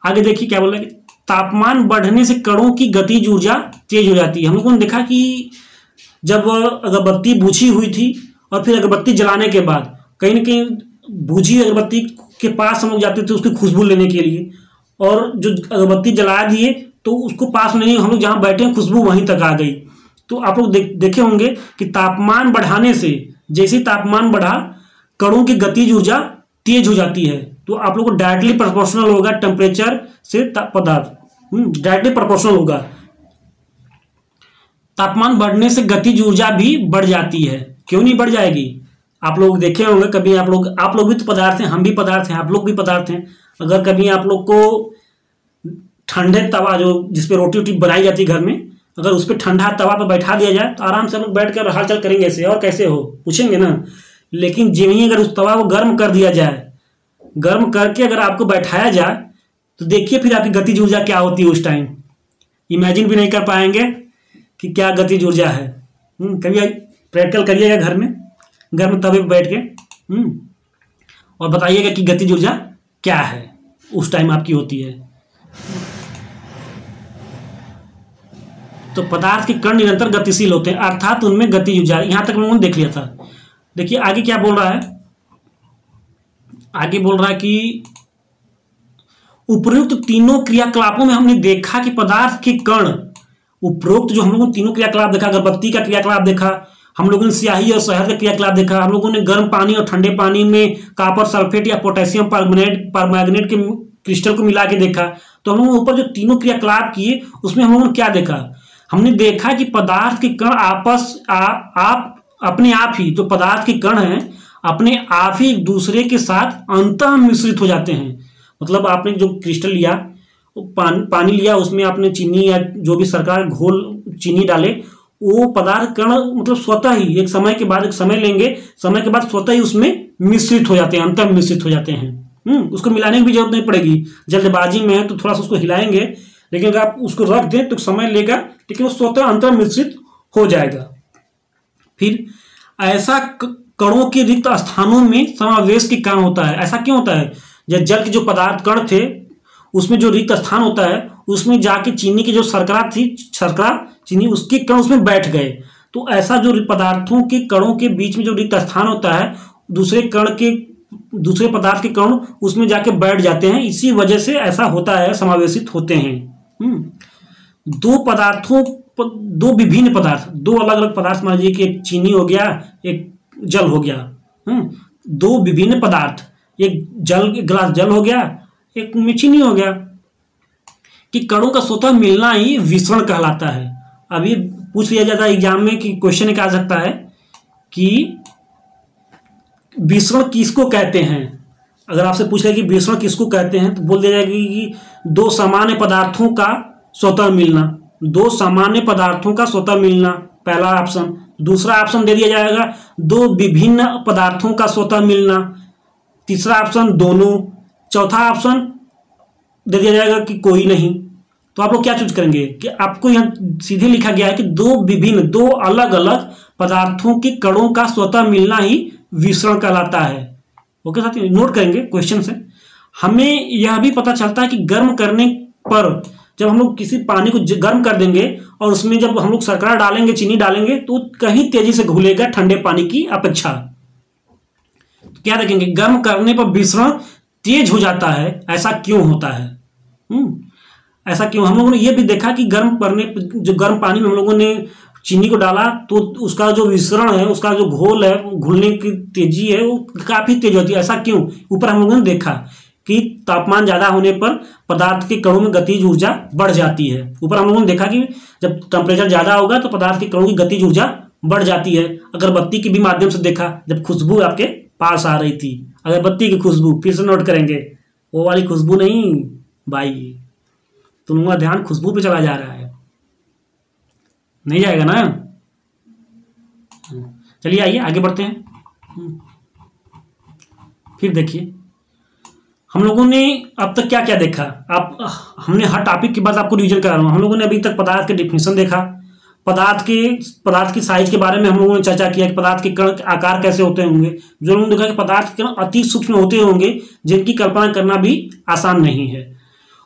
आगे देखिए क्या बोल रहे हैं, तापमान बढ़ने से कणों की गतिज ऊर्जा तेज हो जाती है। हम लोगों ने देखा कि जब अगरबत्ती बुझी हुई थी और फिर अगरबत्ती जलाने के बाद कहीं ना कहीं बुझी अगरबत्ती के पास हम लोग जाते थे उसकी खुशबू लेने के लिए, और जो अगरबत्ती जला दिए तो उसको पास नहीं, हम लोग जहाँ बैठे हैं खुशबू वहीं तक आ गई। तो आप लोग देखे होंगे कि तापमान बढ़ाने से, जैसे तापमान बढ़ा, कणों की गतिज ऊर्जा तेज हो जाती है। तो आप लोग को डायरेक्टली प्रोपोर्शनल होगा टेम्परेचर से पदार्थ, डायरेक्टली प्रोपोर्शनल होगा। तापमान बढ़ने से गतिज ऊर्जा भी बढ़ जाती है। क्यों नहीं बढ़ जाएगी? आप लोग देखे होंगे कभी, आप लोग भी तो पदार्थ हैं, हम भी पदार्थ हैं, आप लोग भी पदार्थ हैं। अगर कभी आप लोग को ठंडे तवा जो जिसपे रोटी वोटी बनाई जाती है घर में, अगर उस पर ठंडा तवा पर बैठा दिया जाए तो आराम से हम लोग बैठ कर हालचाल करेंगे ऐसे, और कैसे हो पूछेंगे ना। लेकिन जिਵੇਂ ही अगर उस तवा को गर्म कर दिया जाए, गर्म करके अगर आपको बैठाया जाए, तो देखिए फिर आपकी गतिज ऊर्जा क्या होती है उस टाइम। इमेजिन भी नहीं कर पाएंगे कि क्या गतिज ऊर्जा है। कभी प्रैक्टिकल करिएगा घर में गर्म तवे पर बैठ के, और बताइएगा कि गतिज ऊर्जा क्या है उस टाइम आपकी होती है। तो पदार्थ के कण निरंतर गतिशील होते हैं, अर्थात उनमें गतिज ऊर्जा। यहां तक हम लोगों ने देख लिया था। देखिए आगे क्या बोल रहा है, आगे बोल रहा है कि उपरोक्त तीनों क्रियाकलापों में हमने देखा कि पदार्थ के कण, उपरोक्त जो हम लोगों ने तीनों क्रियाकलाप देखा, अगरबत्ती का क्रियाकलाप देखा, हम लोगों ने स्याही और शहद का क्रियाकलाप देखा, हम लोगों ने गर्म पानी और ठंडे पानी में कॉपर सल्फेट या पोटेशियम परमैंगनेट के क्रिस्टल को मिला के देखा। तो हम लोगों ने ऊपर जो तीनों क्रियाकलाप किए उसमें हम लोगों ने क्या देखा, हमने देखा कि पदार्थ के कण अपने आप ही, जो पदार्थ के कण हैं अपने आप ही एक दूसरे के साथ अंतः मिश्रित हो जाते हैं। मतलब आपने जो क्रिस्टल लिया, पानी लिया, उसमें आपने चीनी या जो भी सरकार घोल चीनी डाले, वो पदार्थ कण मतलब स्वतः ही एक समय के बाद, एक समय लेंगे, समय के बाद स्वतः ही उसमें मिश्रित हो जाते हैं, अंतः मिश्रित हो जाते हैं। उसको मिलाने की भी जरूरत नहीं पड़ेगी। जल्दबाजी में है तो थोड़ा सा उसको हिलाएंगे, लेकिन अगर आप उसको रख दें तो समय लेगा, लेकिन वो स्वतः अंतर मिश्रित हो जाएगा। फिर ऐसा कणों के रिक्त स्थानों में समावेश के कारण होता है। ऐसा क्यों होता है? जब जल के जो पदार्थ कण थे उसमें जो रिक्त स्थान होता है, उसमें जाके चीनी की जो शर्करा थी, शर्करा चीनी, उसके कण उसमें बैठ गए। तो ऐसा जो पदार्थों के कणों के बीच में जो रिक्त स्थान होता है, दूसरे पदार्थ के कण उसमें जाके बैठ जाते हैं। इसी वजह से ऐसा होता है, समावेशित होते हैं। दो विभिन्न पदार्थ, दो अलग अलग पदार्थ, मान लीजिए कि एक चीनी हो गया, एक जल हो गया। दो विभिन्न पदार्थ, एक गिलास जल हो गया, एक में चीनी हो गया, कि कणों का स्वतः मिलना ही विसरण कहलाता है। अभी पूछ लिया जाता है एग्जाम में कि क्वेश्चन क्या आ सकता है कि विसरण किसको कहते हैं। अगर आपसे पूछ ले कि विसरण किसको कहते हैं, तो बोल दिया जाएगा कि दो सामान्य पदार्थों का स्वतः मिलना, दो सामान्य पदार्थों का स्वतः मिलना, पहला ऑप्शन। दूसरा ऑप्शन दे दिया जाएगा दो विभिन्न पदार्थों का स्वतः मिलना, तीसरा ऑप्शन दोनों, चौथा ऑप्शन दे दिया जाएगा कि कोई नहीं। तो आप लोग क्या चूज करेंगे कि आपको यहाँ सीधे लिखा गया है कि दो अलग अलग पदार्थों के कणों का स्वतः मिलना ही विसरण कहलाता है। ओके साथियों, नोट करेंगे क्वेश्चन से। हमें यह भी पता चलता है कि गर्म करने पर, जब हम लोग किसी पानी को गर्म कर देंगे और उसमें जब हम लोग शर्करा डालेंगे, चीनी डालेंगे, तो कहीं तेजी से घुलेगा ठंडे पानी की अपेक्षा। तो क्या देखेंगे, गर्म करने पर विसरण तेज हो जाता है। ऐसा क्यों होता है? ऐसा क्यों? हम लोगों ने यह भी देखा कि गर्म पानी में हम लोगों ने चीनी को डाला तो उसका जो विसरण है, उसका जो घोल है, घुलने की तेजी है, वो काफी तेज होती है। ऐसा क्यों? ऊपर हम लोगों ने देखा कि तापमान ज्यादा होने पर पदार्थ के कणों में गतिज ऊर्जा बढ़ जाती है। ऊपर हम लोगों ने देखा कि जब टेम्परेचर ज्यादा होगा तो पदार्थ के कणों की गतिज ऊर्जा बढ़ जाती है। अगरबत्ती के भी माध्यम से देखा, जब खुशबू आपके पास आ रही थी, अगरबत्ती की खुशबू, फिर से नोट करेंगे, वो वाली खुशबू नहीं भाई, तुम्हारा ध्यान खुशबू पे चला जा रहा है, नहीं जाएगा ना। चलिए आइए आगे बढ़ते हैं। फिर देखिए हम लोगों ने अब तक क्या क्या देखा। हमने हर टॉपिक के बाद आपको रिवीजन करा रहा हूं। हम लोगों ने अभी तक पदार्थ के डिफिनेशन देखा, पदार्थ की साइज के बारे में हम लोगों ने चर्चा किया कि पदार्थ के कण आकार कैसे होते होंगे। जो लोगों ने देखा कि पदार्थ के कण अति सूक्ष्म होते होंगे, जिनकी कल्पना करना भी आसान नहीं है।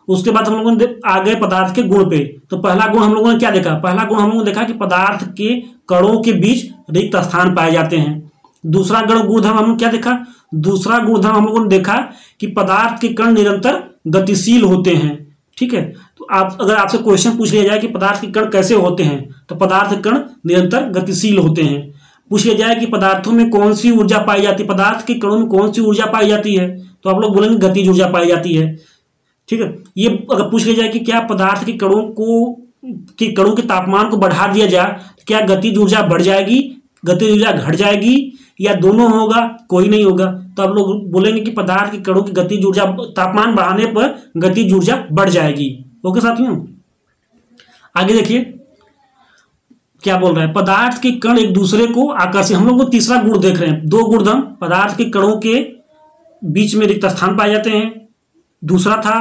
उसके बाद हम लोगों ने आ गए पदार्थ के गुण पे। तो पहला गुण हम लोगों ने क्या देखा? पहला गुण हम लोगों ने देखा कि पदार्थ के कणों के बीच रिक्त स्थान पाए जाते हैं। दूसरा गुणधर्म हम लोग क्या देखा? दूसरा गुणधर्म हम लोगों ने देखा कि पदार्थ के कण निरंतर गतिशील होते हैं। ठीक है, तो अगर आपसे क्वेश्चन पूछ लिया जाए कि पदार्थ के कण कैसे होते हैं, तो पदार्थ के कण निरंतर गतिशील होते हैं। पूछ लिया जाए कि पदार्थों में कौन सी ऊर्जा पाई जाती है, पदार्थ के कणों में कौन सी ऊर्जा पाई जाती है, तो आप लोग बोलेंगे गतिज ऊर्जा पाई जाती है। ठीक है, ये अगर पूछ लिया जाए कि क्या पदार्थ के कणों के तापमान को बढ़ा दिया जाए तो क्या गतिज ऊर्जा बढ़ जाएगी, गतिज ऊर्जा घट जाएगी, या दोनों होगा? कोई नहीं होगा। तो आप लोग बोलेंगे कि पदार्थ के कणों की गतिज ऊर्जा, तापमान बढ़ाने पर गतिज ऊर्जा बढ़ जाएगी। ओके साथियों, आगे देखिए क्या बोल रहा है। पदार्थ के कण एक दूसरे को आकर्षित, हम लोग वो तीसरा गुण देख रहे हैं। दो गुणधर्म, पदार्थ के कणों के बीच में रिक्त स्थान पाए जाते हैं। दूसरा था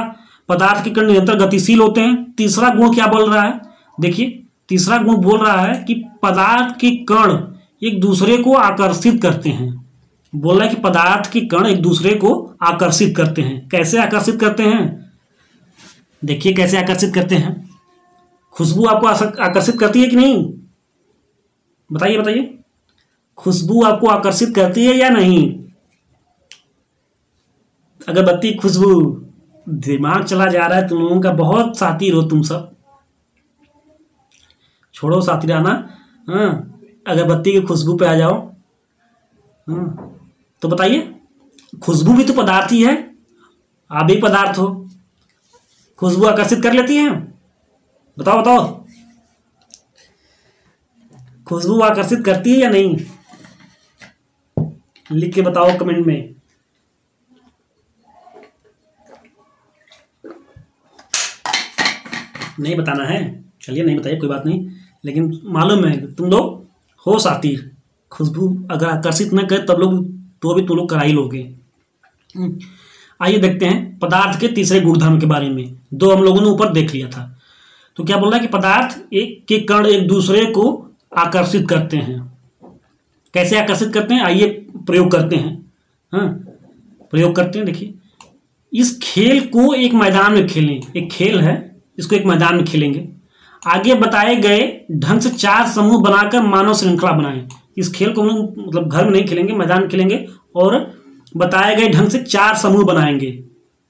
पदार्थ के कण निरंतर गतिशील होते हैं। तीसरा गुण क्या बोल रहा है? देखिए तीसरा गुण बोल रहा है कि पदार्थ के कण एक दूसरे को आकर्षित करते हैं। बोल रहा है कि पदार्थ के कण एक दूसरे को आकर्षित करते हैं। कैसे आकर्षित करते हैं? देखिए कैसे आकर्षित करते हैं। खुशबू आपको आकर्षित करती है कि नहीं? बताइए बताइए, खुशबू आपको आकर्षित करती है या नहीं? अगरबत्ती खुशबू, दिमाग चला जा रहा है तुम लोगों का। बहुत शातिर हो तुम सब, छोड़ो शातिराना। हाँ, अगरबत्ती की खुशबू पे आ जाओ। तो बताइए, खुशबू भी तो पदार्थ ही है, आप भी पदार्थ हो। खुशबू आकर्षित कर लेती है? बताओ बताओ, खुशबू आकर्षित करती है या नहीं? लिख के बताओ कमेंट में। नहीं बताना है, चलिए नहीं बताइए, कोई बात नहीं। लेकिन मालूम है तुम लोग हो शातिर, खुशबू अगर आकर्षित न करे तब लोग तो भी तुम लोग करा ही लोगे। आइए देखते हैं पदार्थ के तीसरे गुणधर्म के बारे में। दो हम लोगों ने ऊपर देख लिया था। तो क्या बोल रहा है कि पदार्थ के कण एक दूसरे को आकर्षित करते हैं। कैसे आकर्षित करते हैं? आइए प्रयोग करते हैं। हाँ, प्रयोग करते हैं। देखिए, इस खेल को एक मैदान में खेलें। एक खेल है, इसको एक मैदान में खेलेंगे। आगे बताए गए ढंग से 4 समूह बनाकर मानव श्रृंखला बनाएं। इस खेल को हम लोग मतलब घर में नहीं खेलेंगे, मैदान में खेलेंगे, और बताए गए ढंग से 4 समूह बनाएंगे।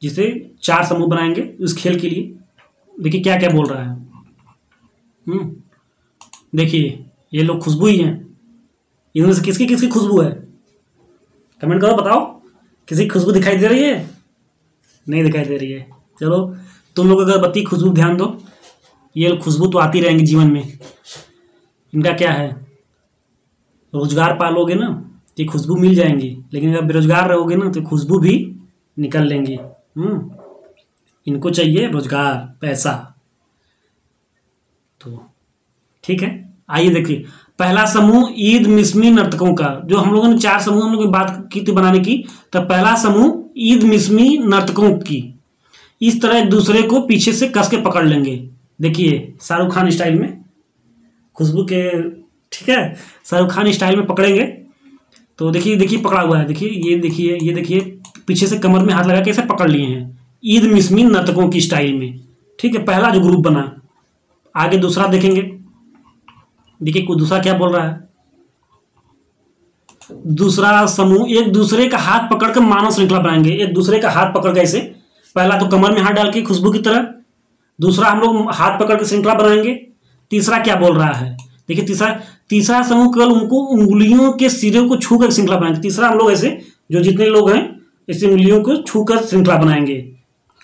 जिसे 4 समूह बनाएंगे इस खेल के लिए। देखिए क्या क्या बोल रहा है। देखिए ये लोग खुशबू ही हैं। इनमें से किसकी किसकी खुशबू है? कमेंट करो, बताओ किसी खुशबू दिखाई दे रही है? नहीं दिखाई दे रही है। चलो तुम लोग अगरबत्ती खुशबू ध्यान दो। ये खुशबू तो आती रहेंगी जीवन में। इनका क्या है, रोजगार पालोगे ना तो खुशबू मिल जाएंगी, लेकिन अगर बेरोजगार रहोगे ना तो खुशबू भी निकल लेंगी। इनको चाहिए रोजगार, पैसा। तो ठीक है, आइए देखिए पहला समूह ईद मिस्मी नर्तकों का। जो हम लोगों ने 4 समूह हम लोग बात की थी बनाने की, तो पहला समूह ईद मिस्मी नर्तकों की। इस तरह एक दूसरे को पीछे से कस के पकड़ लेंगे। देखिए शाहरुख खान स्टाइल में, खुशबू के, ठीक है, शाहरुख खान स्टाइल में पकड़ेंगे। तो देखिए देखिए पकड़ा हुआ है। देखिए ये देखिए पीछे से कमर में हाथ लगा के ऐसे पकड़ लिए हैं, ईद मिस्मी नर्तकों की स्टाइल में। ठीक है, पहला जो ग्रुप बना। आगे दूसरा देखेंगे। देखिए दूसरा क्या बोल रहा है। दूसरा समूह एक दूसरे का हाथ पकड़कर मानव श्रृंखला बनाएंगे। एक दूसरे का हाथ पकड़ के ऐसे, पहला तो कमर में हाथ डाल के खुशबू की तरह, दूसरा हम लोग हाथ पकड़ के श्रृंखला बनाएंगे। तीसरा क्या बोल रहा है, देखिए तीसरा समूह केवल उनको उंगलियों के सिरे को छूकर श्रृंखला बनाएंगे। तीसरा हम लोग ऐसे, जो जितने लोग हैं ऐसे उंगलियों को छूकर श्रृंखला बनाएंगे।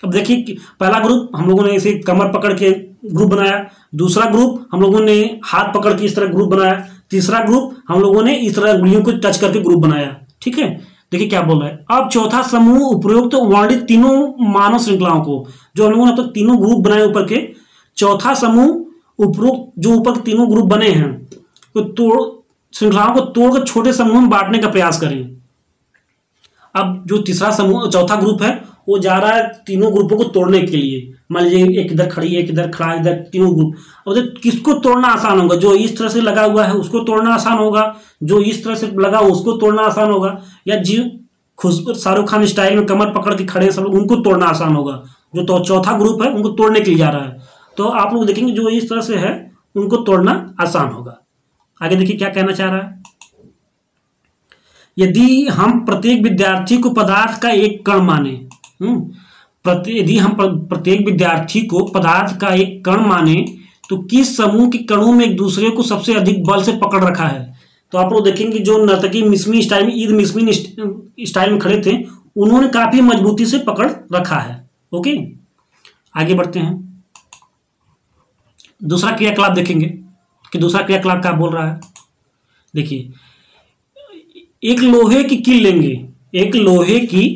अब देखिए पहला ग्रुप हम लोगों ने ऐसे कमर पकड़ के ग्रुप बनाया, दूसरा ग्रुप हम लोगों ने हाथ पकड़ के इस तरह ग्रुप बनाया, तीसरा ग्रुप हम लोगों ने इस तरह उंगलियों को टच करके ग्रुप बनाया। ठीक है, देखिए क्या बोल रहा है। अब चौथा समूह उपरोक्त वर्णित तीनों मानव श्रृंखलाओं को, जो हम लोगों ने तो तीनों ग्रुप बनाए ऊपर के, चौथा समूह उपरोक्त जो ऊपर के तीनों ग्रुप बने हैं तो श्रृंखलाओं को तोड़कर छोटे समूह में बांटने का प्रयास करें। अब जो तीसरा समूह, चौथा ग्रुप है, वो जा रहा है तीनों ग्रुपों को तोड़ने के लिए। मान लीजिए एक इधर खड़ी है, एक इधर खड़ा है, इधर तीनों ग्रुप। अब किसको तोड़ना आसान होगा? जो इस तरह से लगा हुआ है उसको तोड़ना आसान होगा, जो इस तरह से लगा उसको तोड़ना आसान होगा, या जी शाहरुख खान स्टाइल में कमर पकड़ के खड़े सब लोग उनको तोड़ना आसान होगा। जो तो चौथा ग्रुप है उनको तोड़ने के लिए जा रहा है। तो आप लोग देखेंगे जो इस तरह से है उनको तोड़ना आसान होगा। आगे देखिए क्या कहना चाह रहा है। यदि हम प्रत्येक विद्यार्थी को पदार्थ का एक कण माने, यदि हम प्रत्येक विद्यार्थी को पदार्थ का एक कण माने तो किस समूह के कणों में एक दूसरे को सबसे अधिक बल से पकड़ रखा है? तो आप लोग देखेंगे जो नर्तकी मिसमी स्टाइल में, ईद मिसमी स्टाइल में खड़े थे, उन्होंने काफी मजबूती से पकड़ रखा है। ओके, आगे बढ़ते हैं। दूसरा क्रियाकलाप देखेंगे कि दूसरा क्रियाकलाप क्या बोल रहा है। देखिए, एक लोहे की कील लेंगे, एक लोहे की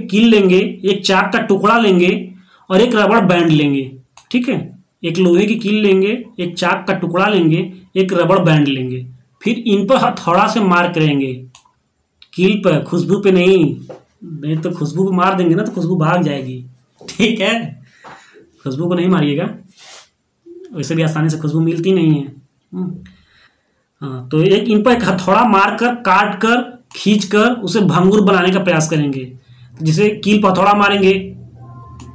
कील लेंगे, एक चाक का टुकड़ा लेंगे और एक रबड़ बैंड लेंगे। ठीक है, एक लोहे की कील लेंगे, एक चाक का टुकड़ा लेंगे, एक रबड़ बैंड लेंगे, फिर इन पर हथौड़ा से मार करेंगे। कील पर, खुशबू पे नहीं तो खुशबू पे मार देंगे ना तो खुशबू भाग जाएगी। ठीक है, खुशबू को नहीं मारिएगा, वैसे भी आसानी से खुशबू मिलती नहीं है। हाँ, तो इन पर एक हथौड़ा मारकर, काट कर, खींच कर उसे भंगुर बनाने का प्रयास करेंगे। जिसे कील पर हथौड़ा मारेंगे,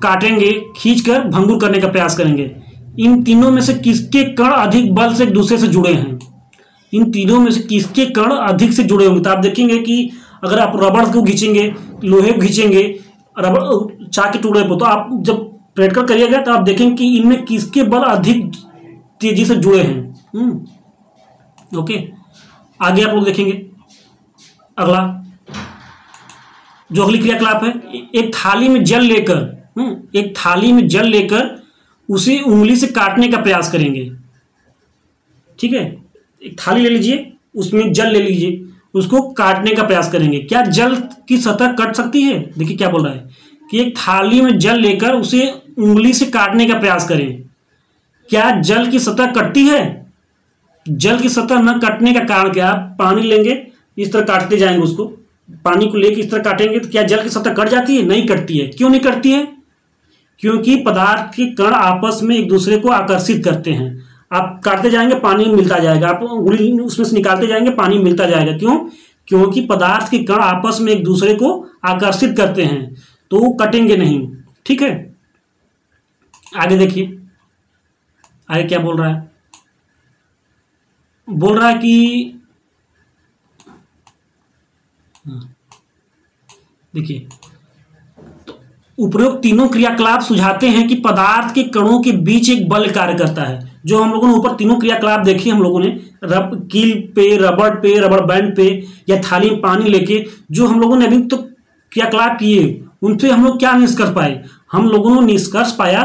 काटेंगे, खींच कर भंगुर करने का प्रयास करेंगे। इन तीनों में से किसके कण अधिक बल से एक दूसरे से जुड़े हैं? इन तीनों में से किसके कण अधिक से जुड़े होंगे? तो आप देखेंगे कि अगर आप रबड़ को खींचेंगे, लोहे को खींचेंगे, रबड़ चाक के टुकड़े पर, तो आप जब प्रैक्टिकल करिएगा तो आप देखेंगे कि इनमें किसके बल अधिक तेजी से जुड़े हैं। ओके, आगे आप लोग देखेंगे अगला जो अगली क्रियाकलाप है, एक थाली में जल लेकर उसे उंगली से काटने का प्रयास करेंगे। ठीक है, एक थाली ले लीजिए, उसमें जल ले लीजिए, उसको काटने का प्रयास करेंगे। क्या जल की सतह कट सकती है? देखिए क्या बोल रहा है कि एक थाली में जल लेकर उसे उंगली से काटने का प्रयास करें। क्या जल की सतह कटती है? जल की सतह न कटने का कारण क्या? आप पानी लेंगे, इस तरह काटते जाएंगे, उसको पानी को लेकर इस तरह काटेंगे तो क्या जल की सतह कट जाती है? नहीं कटती है। क्यों नहीं कटती है? क्योंकि पदार्थ के कण आपस में एक दूसरे को आकर्षित करते हैं। आप काटते जाएंगे, पानी मिलता जाएगा, आप उंगली उसमें से निकालते जाएंगे, पानी मिलता जाएगा। क्यों? क्योंकि पदार्थ के कण आपस में एक दूसरे को आकर्षित करते हैं, तो वो कटेंगे नहीं। ठीक है, आगे देखिए, आगे क्या बोल रहा है। बोल रहा है कि देखिए, तो उपरोक्त तीनों क्रियाकलाप सुझाते हैं कि पदार्थ के कणों के बीच एक बल कार्य करता है। जो हम लोगों ने ऊपर तीनों क्रियाकलाप देखे, हम लोगों ने कील पे, रबड़ बैंड पे, या थाली में पानी लेके जो हम लोगों ने अभी तो क्रियाकलाप किए, उनसे हम लोग क्या निष्कर्ष पाए? हम लोगों ने निष्कर्ष पाया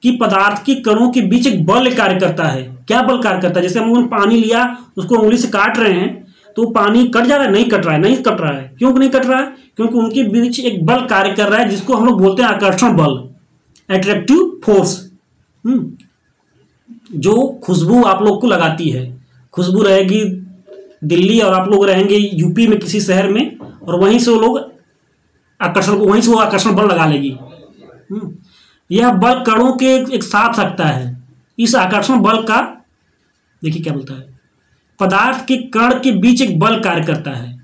कि पदार्थ के कणों के बीच एक बल कार्य करता है। क्या बल कार्य करता है? जैसे हम लोगों ने पानी लिया, उसको उंगली से काट रहे हैं तो पानी कट जा रहा है? नहीं कट रहा है, नहीं कट रहा है। क्यों नहीं कट रहा है? क्योंकि उनके बीच एक बल कार्य कर रहा है जिसको हम लोग बोलते हैं आकर्षण बल, अट्रैक्टिव फोर्स। जो खुशबू आप लोग को लगाती है, खुशबू रहेगी दिल्ली और आप लोग रहेंगे यूपी में किसी शहर में, और वहीं से वो लोग वहीं से वो आकर्षण बल लगा लेगी। यह बल कणों के एक साथ रखता है। इस आकर्षण बल का देखिए क्या बोलता है, पदार्थ के कण के बीच एक बल कार्य करता है।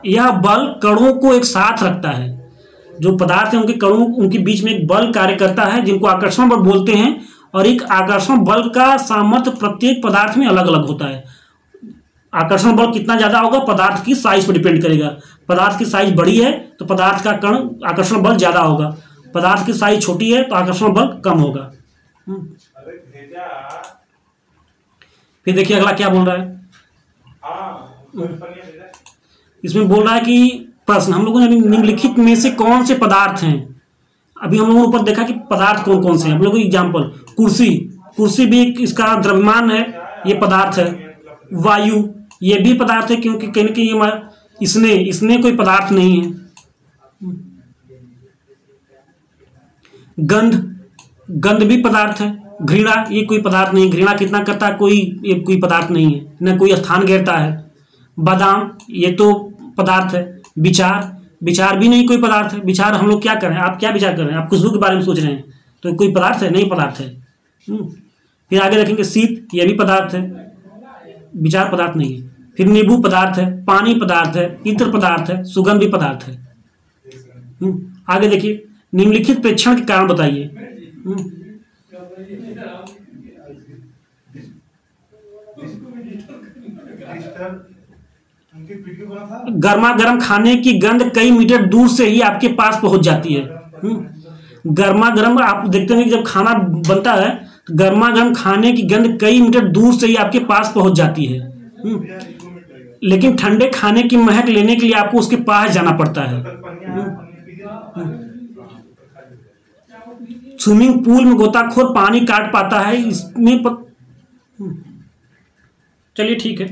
यह बल कणों को एक साथ रखता है। जो पदार्थ है उनके कणों, उनके बीच में एक बल कार्य करता है जिनको आकर्षण बल बोलते हैं। और एक आकर्षण बल का सामर्थ्य प्रत्येक पदार्थ में अलग अलग होता है। आकर्षण बल कितना ज्यादा होगा पदार्थ की साइज पर डिपेंड करेगा। पदार्थ की साइज बड़ी है तो पदार्थ का कण आकर्षण बल ज्यादा होगा, पदार्थ की साइज छोटी है तो आकर्षण बल कम होगा। फिर देखिए अगला क्या बोल रहा है। इसमें बोल रहा है कि प्रश्न, हम लोगों ने निम्नलिखित में से कौन से पदार्थ हैं? अभी हम लोगों ने ऊपर देखा कि पदार्थ कौन कौन से हैं। हम लोगों को एग्जाम्पल, कुर्सी भी इसका द्रव्यमान है, ये पदार्थ है। वायु ये भी पदार्थ है, क्योंकि कहीं ना कहीं इसने कोई पदार्थ नहीं है। गंध भी पदार्थ है। घृणा ये कोई पदार्थ नहीं, घृणा कितना करता है ये कोई पदार्थ नहीं है, न कोई स्थान घेरता है। बादाम ये तो पदार्थ है। विचार विचार भी नहीं कोई पदार्थ है। विचार हम लोग क्या कर रहे हैं, आप क्या विचार कर रहे हैं, आप खुशबू के बारे में सोच रहे हैं, तो कोई पदार्थ है? नहीं पदार्थ है। फिर आगे देखेंगे शीत, यह भी पदार्थ है, विचार पदार्थ नहीं है। फिर नींबू पदार्थ है, पानी पदार्थ है, इत्र पदार्थ है, सुगंध भी पदार्थ है। आगे देखिए, निम्नलिखित प्रेक्षण के कारण बताइए। गर्मा गर्म खाने की गंध कई मीटर दूर से ही आपके पास पहुंच जाती है। गर्मा गर्म, आप देखते हैं कि जब खाना बनता है तो गर्मा गर्म खाने की गंध कई मीटर दूर से ही आपके पास पहुंच जाती है। लेकिन ठंडे खाने की महक लेने के लिए आपको उसके पास जाना पड़ता है। स्विमिंग पूल में गोताखोर पानी काट पाता है, इसमें चलिए ठीक है,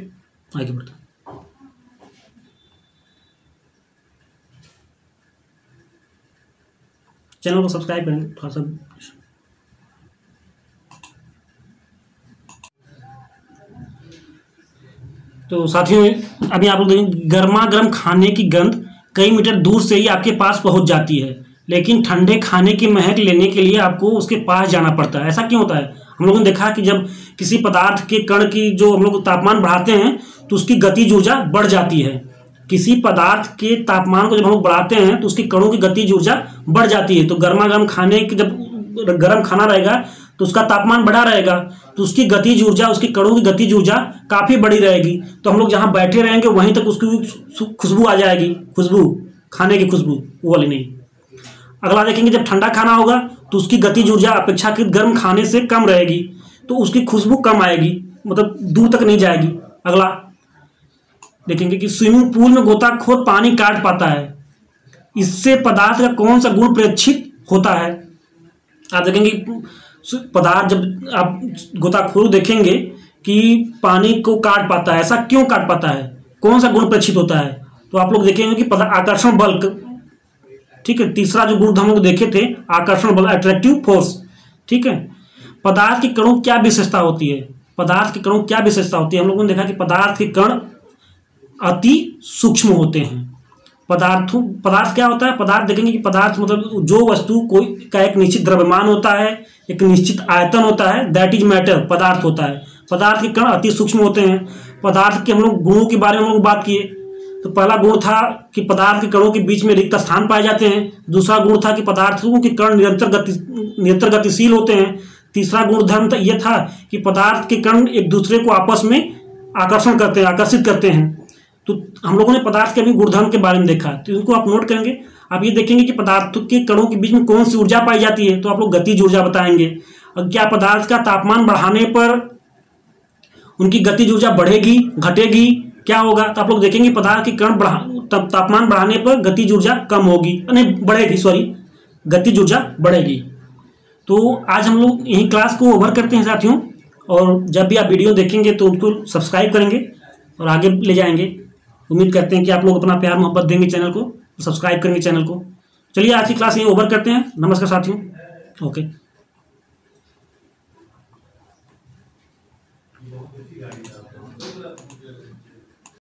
आगे बढ़ते हैं। चैनल को सब्सक्राइब करेंगे थोड़ा सा। तो साथियों, अभी आप लोग देखेंगे, गर्मा गर्म खाने की गंध कई मीटर दूर से ही आपके पास पहुंच जाती है, लेकिन ठंडे खाने की महक लेने के लिए आपको उसके पास जाना पड़ता है। ऐसा क्यों होता है? हम लोगों ने देखा कि जब किसी पदार्थ के कण की जो हम लोग तापमान बढ़ाते हैं तो उसकी गतिज ऊर्जा बढ़ जाती है। किसी पदार्थ के तापमान को जब हम लोग बढ़ाते हैं तो उसकी कणों की गतिज ऊर्जा बढ़ जाती है। तो गर्मा गर्म खाने की, जब गर्म खाना रहेगा तो उसका तापमान बढ़ा रहेगा, तो उसकी गतिज ऊर्जा, उसकी कणों की गतिज ऊर्जा काफ़ी बड़ी रहेगी। तो हम लोग जहाँ बैठे रहेंगे वहीं तक उसकी खुशबू आ जाएगी, खुशबू, खाने की खुशबू, वो वाली नहीं। अगला देखेंगे, जब ठंडा खाना होगा तो उसकी गतिज ऊर्जा अपेक्षाकृत गर्म खाने से कम रहेगी, तो उसकी खुशबू कम आएगी, मतलब दूर तक नहीं जाएगी। अगला देखेंगे कि स्विमिंग पूल में गोताखोर पानी काट पाता है, इससे पदार्थ का कौन सा गुण प्रेक्षित होता है? आप देखेंगे पदार्थ, जब आप गोताखोर देखेंगे कि पानी को काट पाता है, ऐसा क्यों काट पाता है, कौन सा गुण प्रेक्षित होता है? तो आप लोग देखेंगे कि आकर्षण बल, ठीक है, तीसरा जो गुण हम लोग देखे थे, आकर्षण बल, अट्रैक्टिव फोर्स, ठीक है। पदार्थ के कणों क्या विशेषता होती है? पदार्थ के कणों क्या विशेषता होती है? हम लोगों ने देखा कि पदार्थ के कण अति सूक्ष्म होते हैं। पदार्थ क्या होता है? पदार्थ देखेंगे कि पदार्थ मतलब जो वस्तु कोई का एक निश्चित द्रव्यमान होता है, एक निश्चित आयतन होता है, दैट इज मैटर, पदार्थ होता है। पदार्थ के कण अति सूक्ष्म होते हैं। पदार्थ के हम लोग गुणों के बारे में हम लोग बात किए, तो पहला गुण था कि पदार्थ के कणों के बीच में रिक्त स्थान पाए जाते हैं। दूसरा गुण था कि पदार्थों के कण निरंतर गतिशील होते हैं। तीसरा गुणधर्म यह था कि पदार्थ के कण एक दूसरे को आपस में आकर्षित करते हैं। तो हम लोगों ने पदार्थ के अभी गुणधर्म के बारे में देखा, तो इनको आप नोट करेंगे। आप ये देखेंगे कि पदार्थों के कणों के बीच में कौन सी ऊर्जा पाई जाती है, तो आप लोग गतिज ऊर्जा बताएंगे। और क्या पदार्थ का तापमान बढ़ाने पर उनकी गतिज ऊर्जा बढ़ेगी, घटेगी, क्या होगा? तो आप लोग देखेंगे पदार्थ के कण तापमान बढ़ाने पर गतिज ऊर्जा कम होगी, नहीं बढ़ेगी, सॉरी, गतिज ऊर्जा बढ़ेगी। तो आज हम लोग यही क्लास को ओवर करते हैं साथियों, और जब भी आप वीडियो देखेंगे तो उनको सब्सक्राइब करेंगे और आगे ले जाएंगे। उम्मीद करते हैं कि आप लोग अपना प्यार मोहब्बत देंगे चैनल को, सब्सक्राइब करेंगे चैनल को। चलिए आज की क्लास यहीं ओवर करते हैं। नमस्कार साथियों, ओके।